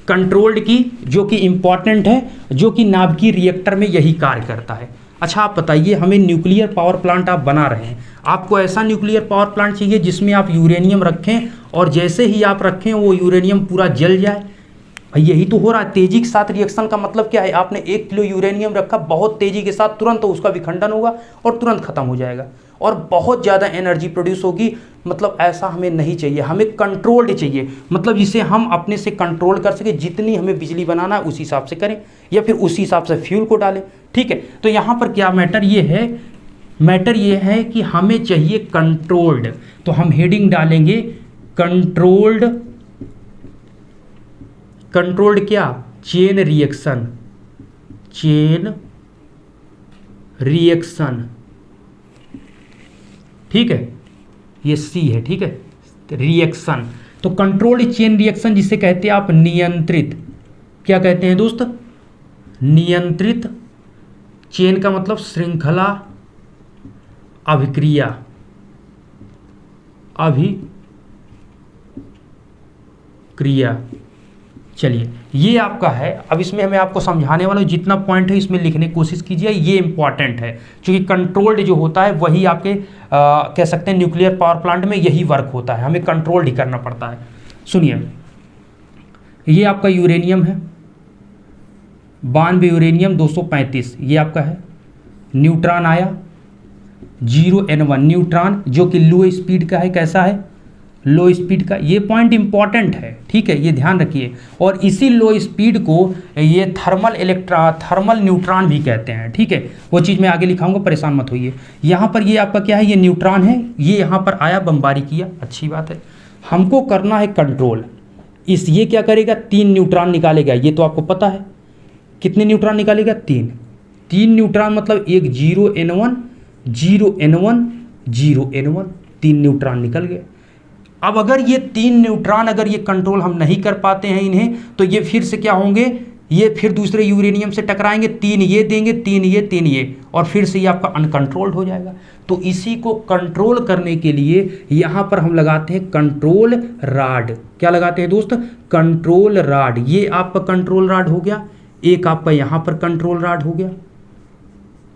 कंट्रोल्ड की, जो कि इंपॉर्टेंट है, जो कि नाभिकीय रिएक्टर में यही कार्य करता है। अच्छा, आप बताइए, हमें न्यूक्लियर पावर प्लांट आप बना रहे हैं, आपको ऐसा न्यूक्लियर पावर प्लांट चाहिए जिसमें आप यूरेनियम रखें और जैसे ही आप रखें वो यूरेनियम पूरा जल जाए। यही तो हो रहा है तेजी के साथ रिएक्शन का मतलब क्या है, आपने 1 किलो यूरेनियम रखा, बहुत तेजी के साथ तुरंत तो उसका विखंडन होगा और तुरंत खत्म हो जाएगा और बहुत ज़्यादा एनर्जी प्रोड्यूस होगी। मतलब ऐसा हमें नहीं चाहिए, हमें कंट्रोल्ड चाहिए, मतलब जिसे हम अपने से कंट्रोल कर सके, जितनी हमें बिजली बनाना है उसी हिसाब से करें या फिर उसी हिसाब से फ्यूल को डालें। ठीक है, तो यहाँ पर क्या मैटर ये है कि हमें चाहिए कंट्रोल्ड, तो हम हेडिंग डालेंगे कंट्रोल्ड क्या, चेन रिएक्शन। ठीक है, ये सी है, ठीक है। रिएक्शन, तो कंट्रोल्ड चेन रिएक्शन जिसे कहते हैं आप नियंत्रित, क्या कहते हैं दोस्त, नियंत्रित चेन का मतलब श्रृंखला अभिक्रिया, अभिक्रिया। चलिए ये आपका है। अब इसमें मैं आपको समझाने वाला हूँ, जितना पॉइंट है इसमें लिखने की कोशिश कीजिए, ये इंपॉर्टेंट है क्योंकि कंट्रोल्ड जो होता है वही आपके कह सकते हैं न्यूक्लियर पावर प्लांट में यही वर्क होता है, हमें कंट्रोल्ड ही करना पड़ता है। सुनिए, ये आपका यूरेनियम है 92 यूरेनियम 235, ये आपका है। न्यूट्रॉन आया 0N1 न्यूट्रॉन जो कि लो स्पीड का है, कैसा है, लो स्पीड का। ये पॉइंट इंपॉर्टेंट है, ठीक है, ये ध्यान रखिए। और इसी लो स्पीड को ये थर्मल न्यूट्रॉन भी कहते हैं, ठीक है। वो चीज़ मैं आगे लिखाऊंगा, परेशान मत होइए। यहाँ पर ये आपका क्या है, ये न्यूट्रॉन है, ये यहाँ पर आया, बमबारी किया, अच्छी बात है। हमको करना है कंट्रोल। ये क्या करेगा, 3 न्यूट्रॉन निकालेगा, ये तो आपको पता है। कितने न्यूट्रॉन निकालेगा, 3 न्यूट्रॉन, मतलब एक 0N1 0N1 0N1, 3 न्यूट्रॉन निकल गए। अब अगर ये 3 न्यूट्रॉन अगर ये कंट्रोल हम नहीं कर पाते हैं इन्हें, तो ये फिर से क्या होंगे, ये फिर दूसरे यूरेनियम से टकराएंगे, 3 ये देंगे, 3 ये, और फिर से ये आपका अनकंट्रोल्ड हो जाएगा। तो इसी को कंट्रोल करने के लिए यहाँ पर हम लगाते हैं कंट्रोल राड। क्या लगाते हैं दोस्त, कंट्रोल राड। ये आपका कंट्रोल राड हो गया, एक आपका यहाँ पर कंट्रोल राड हो गया।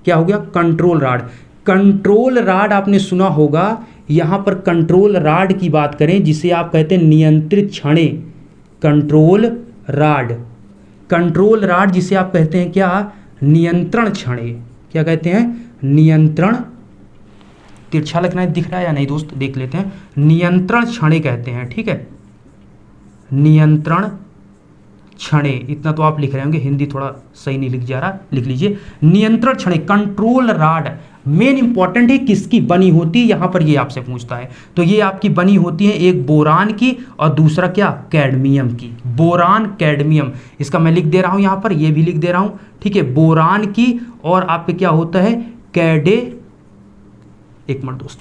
क्या हो गया, कंट्रोल राड। कंट्रोल राड आपने सुना होगा, यहाँ पर कंट्रोल राड की बात करें जिसे आप कहते हैं नियंत्रित छड़ें, कंट्रोल राड। कंट्रोल राड जिसे आप कहते हैं क्या, नियंत्रण छड़ें। क्या कहते हैं, नियंत्रण, तिरछा लिखना दिख रहा है या नहीं दोस्त, देख लेते हैं। नियंत्रण छड़ें कहते हैं, ठीक है, नियंत्रण छड़ें। इतना तो आप लिख रहे होंगे, हिंदी थोड़ा सही नहीं लिख जा रहा, लिख लीजिए नियंत्रण छड़ें। कंट्रोल राड मेन इंपॉर्टेंट है, किसकी बनी होती है, यहां पर ये आपसे पूछता है। तो ये आपकी बनी होती है एक बोरान की और दूसरा क्या, कैडमियम की। बोरान कैडमियम, इसका मैं लिख दे रहा हूं यहां पर, ये भी लिख दे रहा हूं, ठीक है। बोरान की और आपके क्या होता है, एक मिनट दोस्त,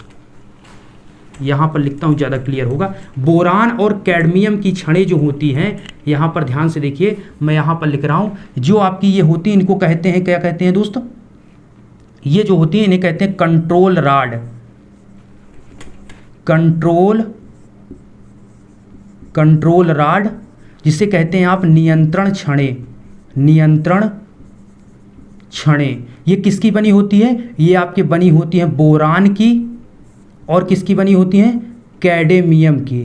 यहां पर लिखता हूं ज्यादा क्लियर होगा। बोरान और कैडमियम की छड़ें जो होती हैं, यहां पर ध्यान से देखिए, मैं यहां पर लिख रहा हूं, जो आपकी ये होती है इनको कहते हैं, क्या कहते हैं दोस्तों, ये जो होती है इन्हें कहते हैं कंट्रोल राड। कंट्रोल राड जिसे कहते हैं आप नियंत्रण छड़ें, नियंत्रण छड़ें। ये किसकी बनी होती है, ये आपकी बनी होती है बोरान की और किसकी बनी होती हैं, कैडमियम की।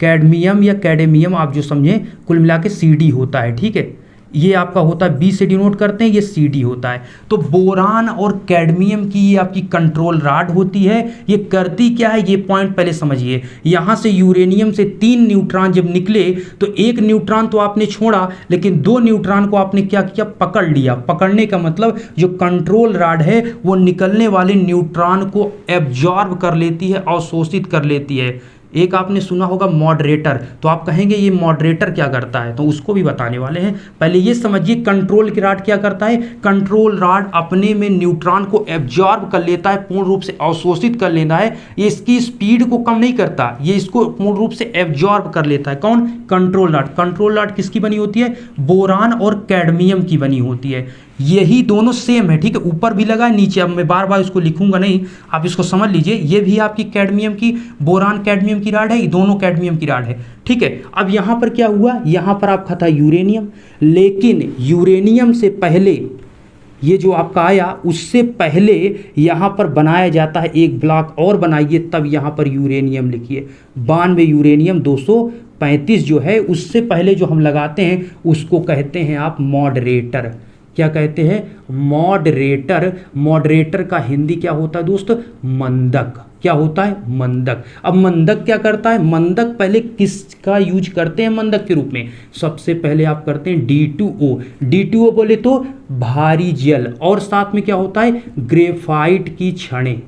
कैडमियम या कैडमियम आप जो समझें, कुल मिला के CD होता है, ठीक है। ये आपका होता है, B से डिनोट करते हैं, ये CD होता है। तो बोरान और कैडमियम की ये आपकी कंट्रोल राड होती है। ये करती क्या है, ये पॉइंट पहले समझिए। यहाँ से यूरेनियम से 3 न्यूट्रॉन जब निकले, तो एक न्यूट्रॉन तो आपने छोड़ा, लेकिन 2 न्यूट्रॉन को आपने क्या किया, पकड़ लिया। पकड़ने का मतलब जो कंट्रोल राड है वो निकलने वाले न्यूट्रॉन को एब्जॉर्ब कर लेती है, अवशोषित कर लेती है। एक आपने सुना होगा मॉडरेटर, तो आप कहेंगे ये मॉडरेटर क्या करता है, तो उसको भी बताने वाले हैं। पहले ये समझिए कंट्रोल की राड क्या करता है। कंट्रोल राड अपने में न्यूट्रॉन को एब्जॉर्ब कर लेता है, पूर्ण रूप से अवशोषित कर लेता है। ये इसकी स्पीड को कम नहीं करता, ये इसको पूर्ण रूप से एब्जॉर्ब कर लेता है। कौन, कंट्रोल राड। कंट्रोल राड किसकी बनी होती है, बोरान और कैडमियम की बनी होती है। यही दोनों सेम है, ठीक है, ऊपर भी लगा है नीचे। अब मैं बार बार इसको लिखूंगा नहीं, आप इसको समझ लीजिए। ये भी आपकी कैडमियम की, बोरान कैडमियम की राड है, ये दोनों कैडमियम की राड है, ठीक है। अब यहां पर क्या हुआ, यहां पर आपका था यूरेनियम, लेकिन यूरेनियम से पहले ये जो आपका आया, उससे पहले यहां पर बनाया जाता है एक ब्लॉक और बनाइए, तब यहां पर यूरेनियम लिखिए। 92 यूरेनियम 235 जो है, उससे पहले जो हम लगाते हैं उसको कहते हैं आप मॉडरेटर। क्या कहते हैं, मॉडरेटर। मॉडरेटर का हिंदी क्या होता है दोस्त, मंदक। क्या होता है, मंदक। अब मंदक क्या करता है, मंदक पहले किसका यूज करते हैं मंदक के रूप में, सबसे पहले आप करते हैं D2O। D2O बोले तो भारी जल, और साथ में क्या होता है, ग्रेफाइट की छड़ें।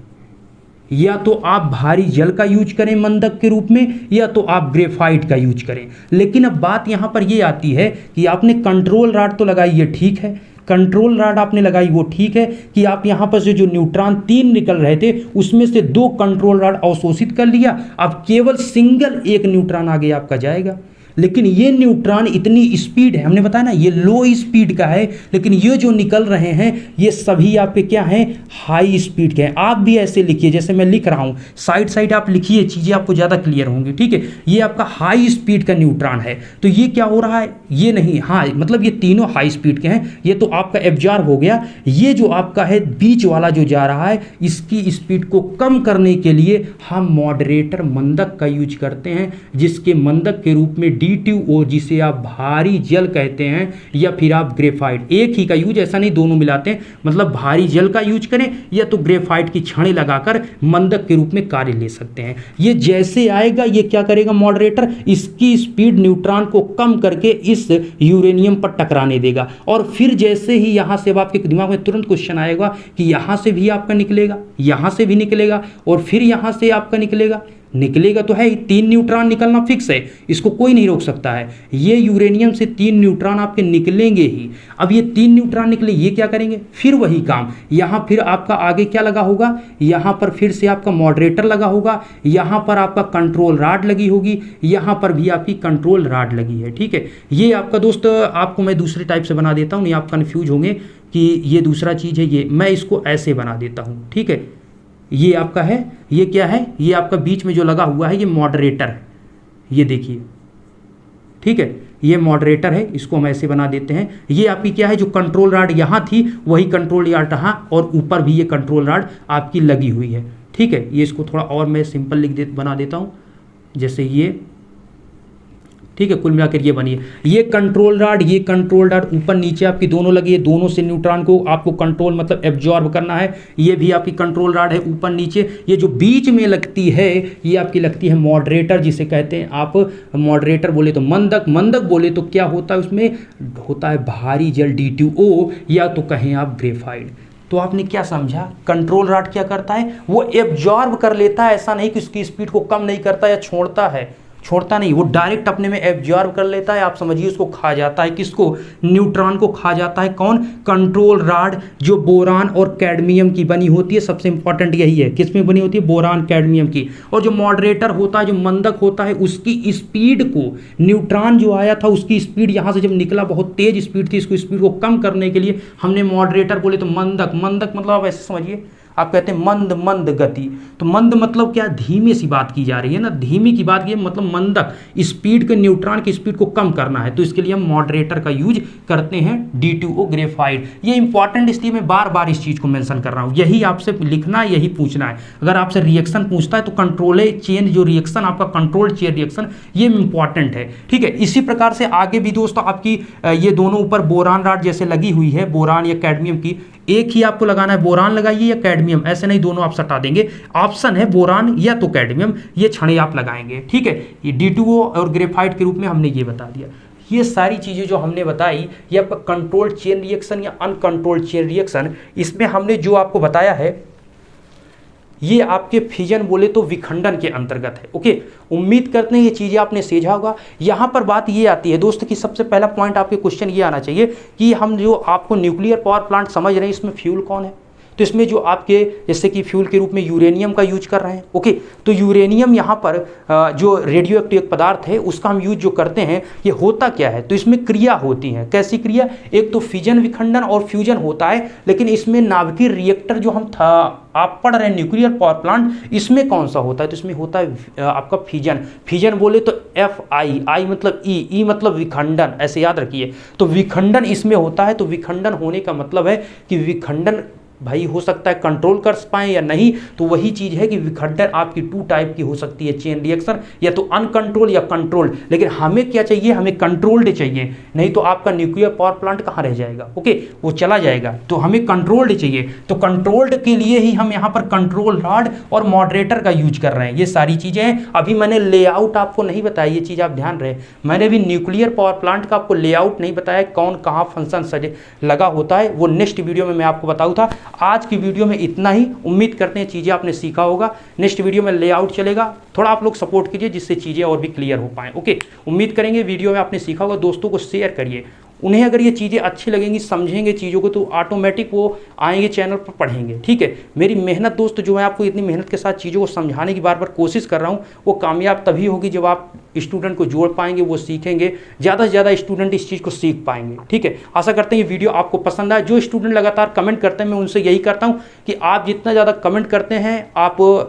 या तो आप भारी जल का यूज करें मंदक के रूप में, या तो आप ग्रेफाइट का यूज करें। लेकिन अब बात यहां पर ये आती है कि आपने कंट्रोल राड तो लगाई है, ठीक है, कंट्रोल रॉड आपने लगाई वो ठीक है कि आप यहाँ पर से जो न्यूट्रॉन 3 निकल रहे थे उसमें से 2 कंट्रोल रॉड अवशोषित कर लिया, अब केवल सिंगल एक न्यूट्रॉन आगे आपका जाएगा। लेकिन ये न्यूट्रॉन इतनी स्पीड है, हमने बताया ना ये लो स्पीड का है, लेकिन ये जो निकल रहे हैं ये सभी आपके क्या हैं, हाई स्पीड के हैं। आप भी ऐसे लिखिए जैसे मैं लिख रहा हूँ, साइड साइड आप लिखिए, चीज़ें आपको ज़्यादा क्लियर होंगी, ठीक है। ये आपका हाई स्पीड का न्यूट्रॉन है, तो ये क्या हो रहा है, ये नहीं, हाँ मतलब ये तीनों हाई स्पीड के हैं, ये तो आपका एब्जॉर्ब हो गया। ये जो आपका है बीच वाला जो जा रहा है, इसकी स्पीड को कम करने के लिए हम मॉडरेटर मंदक का यूज करते हैं, जिसके मंदक के रूप में D2O, जिसे आप भारी जल कहते हैं, या फिर आप ग्रेफाइट, एक ही का यूज, ऐसा नहीं दोनों मिलाते हैं, मतलब भारी जल का यूज करें या तो ग्रेफाइट की छड़ें लगाकर मंदक के रूप में कार्य ले सकते हैं। ये जैसे आएगा ये क्या करेगा मॉडरेटर, इसकी स्पीड न्यूट्रॉन को कम करके इस यूरेनियम पर टकराने देगा, और फिर जैसे ही यहां से आपके दिमाग में तुरंत क्वेश्चन आएगा कि यहां से भी आपका निकलेगा, यहां से भी निकलेगा, और फिर यहां से आपका निकलेगा तो है ही, 3 न्यूट्रॉन निकलना फिक्स है, इसको कोई नहीं रोक सकता है। ये यूरेनियम से 3 न्यूट्रॉन आपके निकलेंगे ही। अब ये 3 न्यूट्रॉन निकले, ये क्या करेंगे, फिर वही काम, यहाँ फिर आपका आगे क्या लगा होगा, यहाँ पर फिर से आपका मॉडरेटर लगा होगा, यहाँ पर आपका कंट्रोल रॉड लगी होगी, यहाँ पर भी आपकी कंट्रोल रॉड लगी है, ठीक है। ये आपका दोस्त आपको मैं दूसरे टाइप से बना देता हूँ, नहीं आप कन्फ्यूज होंगे कि ये दूसरा चीज़ है, ये मैं इसको ऐसे बना देता हूँ, ठीक है। ये आपका है, ये क्या है, ये आपका बीच में जो लगा हुआ है ये मॉडरेटर है, ये देखिए, ठीक है, ये मॉडरेटर है, इसको हम ऐसे बना देते हैं। ये आपकी क्या है, जो कंट्रोल रॉड यहाँ थी वही कंट्रोल रॉड यहाँ, और ऊपर भी ये कंट्रोल रॉड आपकी लगी हुई है, ठीक है। ये इसको थोड़ा और मैं सिंपल बना देता हूँ, जैसे ये, ठीक है। कुल मिलाकर ये बनी है, ये कंट्रोल रॉड, ये कंट्रोल रॉड ऊपर नीचे आपकी दोनों लगी है, दोनों से न्यूट्रॉन को आपको कंट्रोल मतलब एब्जॉर्ब करना है। ये भी आपकी कंट्रोल रॉड है ऊपर नीचे। ये जो बीच में लगती है ये आपकी लगती है मॉडरेटर, जिसे कहते हैं आप मॉडरेटर बोले तो मंदक, मंदक बोले तो क्या होता है, उसमें होता है भारी जल D2O, या तो कहें आप ग्रेफाइट। तो आपने क्या समझा, कंट्रोल रॉड क्या करता है, वो एब्जॉर्ब कर लेता है, ऐसा नहीं कि उसकी स्पीड को कम नहीं करता या छोड़ता नहीं, वो डायरेक्ट अपने में एब्जॉर्ब कर लेता है। आप समझिए उसको खा जाता है, किसको, न्यूट्रॉन को खा जाता है। कौन, कंट्रोल रॉड, जो बोरान और कैडमियम की बनी होती है, सबसे इंपॉर्टेंट यही है, किस में बनी होती है, बोरान कैडमियम की। और जो मॉडरेटर होता है, जो मंदक होता है, उसकी स्पीड को, न्यूट्रॉन जो आया था उसकी स्पीड यहाँ से जब निकला बहुत तेज स्पीड थी, इसको स्पीड को कम करने के लिए हमने मॉडरेटर बोले तो मंदक मतलब आप ऐसे समझिए, आप कहते हैं मंद गति, तो मंद मतलब क्या, धीमे सी बात की जा रही है ना, धीमी की बात की मतलब मंदक, स्पीड के, न्यूट्रॉन की स्पीड को कम करना है, तो इसके लिए हम मॉडरेटर का यूज करते हैं, D2O ग्रेफाइट। ये इंपॉर्टेंट इसलिए मैं बार बार इस चीज़ को मेंशन कर रहा हूँ, यही आपसे लिखना, यही पूछना है। अगर आपसे रिएक्शन पूछता है तो कंट्रोल चेन जो रिएक्शन आपका कंट्रोल चेन रिएक्शन, ये इंपॉर्टेंट है, ठीक है। इसी प्रकार से आगे भी दोस्तों आपकी ये दोनों ऊपर बोरान रॉड जैसे लगी हुई है, बोरान या कैडमियम की, एक ही आपको लगाना है, बोरान लगाइए या कैडमियम, ऐसे नहीं दोनों आप सटा देंगे, ऑप्शन है बोरान या तो कैडमियम, ये छड़ें आप लगाएंगे, ठीक है। ये D2O और ग्रेफाइट के रूप में हमने ये बता दिया। ये सारी चीज़ें जो हमने बताई ये आपका कंट्रोल चेन रिएक्शन या अनकंट्रोल्ड चेन रिएक्शन, इसमें हमने जो आपको बताया है ये आपके फिजन बोले तो विखंडन के अंतर्गत है, ओके। उम्मीद करते हैं ये चीज़ें आपने समझा होगा। यहाँ पर बात ये आती है दोस्त कि सबसे पहला पॉइंट आपके क्वेश्चन ये आना चाहिए कि हम जो आपको न्यूक्लियर पावर प्लांट समझ रहे हैं, इसमें फ्यूल कौन है, तो इसमें जो आपके जैसे कि फ्यूल के रूप में यूरेनियम का यूज कर रहे हैं, ओके। तो यूरेनियम यहाँ पर जो रेडियो एक्टिव पदार्थ है उसका हम यूज जो करते हैं, ये होता क्या है, तो इसमें क्रिया होती है, कैसी क्रिया, एक तो फिजन विखंडन और फ्यूजन होता है, लेकिन इसमें नाभिकीय रिएक्टर जो हम आप पढ़ रहे हैं न्यूक्लियर पावर प्लांट, इसमें कौन सा होता है, तो इसमें होता है आपका फिजन बोले तो FI मतलब ई मतलब विखंडन, ऐसे याद रखिए। तो विखंडन इसमें होता है, तो विखंडन होने का मतलब है कि विखंडन भाई हो सकता है कंट्रोल कर पाए या नहीं, तो वही चीज़ है कि विखंडन आपकी 2 टाइप की हो सकती है चेन रिएक्शन, या तो अनकंट्रोल या कंट्रोल्ड। लेकिन हमें क्या चाहिए, हमें कंट्रोल्ड चाहिए, नहीं तो आपका न्यूक्लियर पावर प्लांट कहाँ रह जाएगा, ओके, वो चला जाएगा। तो हमें कंट्रोल्ड चाहिए, तो कंट्रोल्ड के लिए ही हम यहाँ पर कंट्रोल रॉड और मॉडरेटर का यूज कर रहे हैं। ये सारी चीज़ें हैं, अभी मैंने लेआउट आपको नहीं बताया, ये चीज़ आप ध्यान रहे, मैंने भी न्यूक्लियर पावर प्लांट का आपको लेआउट नहीं बताया, कौन कहाँ फंक्शन सजे लगा होता है, वो नेक्स्ट वीडियो में मैं आपको बताऊँ था। आज की वीडियो में इतना ही, उम्मीद करते हैं चीज़ें आपने सीखा होगा। नेक्स्ट वीडियो में लेआउट चलेगा, थोड़ा आप लोग सपोर्ट कीजिए जिससे चीज़ें और भी क्लियर हो पाएँ, ओके। उम्मीद करेंगे वीडियो में आपने सीखा होगा, दोस्तों को शेयर करिए, उन्हें अगर ये चीज़ें अच्छी लगेंगी, समझेंगे चीज़ों को, तो ऑटोमेटिक वो आएंगे चैनल पर पढ़ेंगे। ठीक है, मेरी मेहनत दोस्त जो मैं आपको इतनी मेहनत के साथ चीज़ों को समझाने की बार बार कोशिश कर रहा हूँ, वो कामयाब तभी होगी जब आप स्टूडेंट को जोड़ पाएंगे, वो सीखेंगे, ज़्यादा से ज़्यादा स्टूडेंट इस चीज़ को सीख पाएंगे। ठीक है, आशा करते हैं ये वीडियो आपको पसंद आए। जो स्टूडेंट लगातार कमेंट करते हैं, मैं उनसे यही करता हूँ कि आप जितना ज़्यादा कमेंट करते हैं,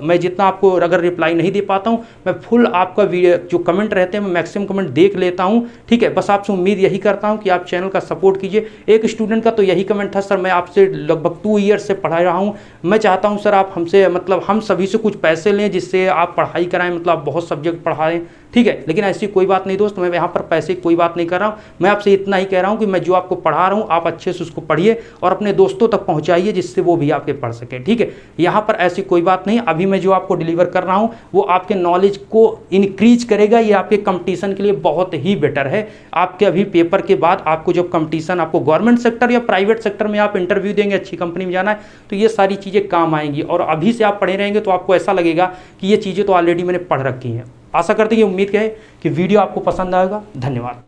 मैं जितना आपको अगर रिप्लाई नहीं दे पाता हूँ, मैं फुल आपका वीडियो जो कमेंट रहते हैं मैं मैक्सिमम कमेंट देख लेता हूँ। ठीक है, बस आपसे उम्मीद यही करता हूँ कि आप चैनल का सपोर्ट कीजिए। एक स्टूडेंट का तो यही कमेंट था, सर मैं आपसे लगभग 2 ईयर्स से पढ़ा रहा हूँ, मैं चाहता हूँ सर आप हमसे मतलब हम सभी से कुछ पैसे लें जिससे आप पढ़ाई कराएं, मतलब आप बहुत सब्जेक्ट पढ़ाएं। ठीक है, लेकिन ऐसी कोई बात नहीं दोस्त, मैं यहाँ पर पैसे की कोई बात नहीं कर रहा हूँ। मैं आपसे इतना ही कह रहा हूँ कि मैं जो आपको पढ़ा रहा हूँ आप अच्छे से उसको पढ़िए और अपने दोस्तों तक पहुँचाइए जिससे वो भी आपके पढ़ सके। ठीक है, यहाँ पर ऐसी कोई बात नहीं। अभी मैं जो आपको डिलीवर कर रहा हूँ वो आपके नॉलेज को इंक्रीज करेगा, ये आपके कंपटीशन के लिए बहुत ही बेटर है। आपके अभी पेपर के बाद आपको जब कंपटीशन, आपको गवर्नमेंट सेक्टर या प्राइवेट सेक्टर में आप इंटरव्यू देंगे, अच्छी कंपनी में जाना है, तो ये सारी चीज़ें काम आएंगी। और अभी से आप पढ़े रहेंगे तो आपको ऐसा लगेगा कि ये चीज़ें तो ऑलरेडी मैंने पढ़ रखी हैं। आशा करते हैं, ये उम्मीद है कि वीडियो आपको पसंद आएगा। धन्यवाद।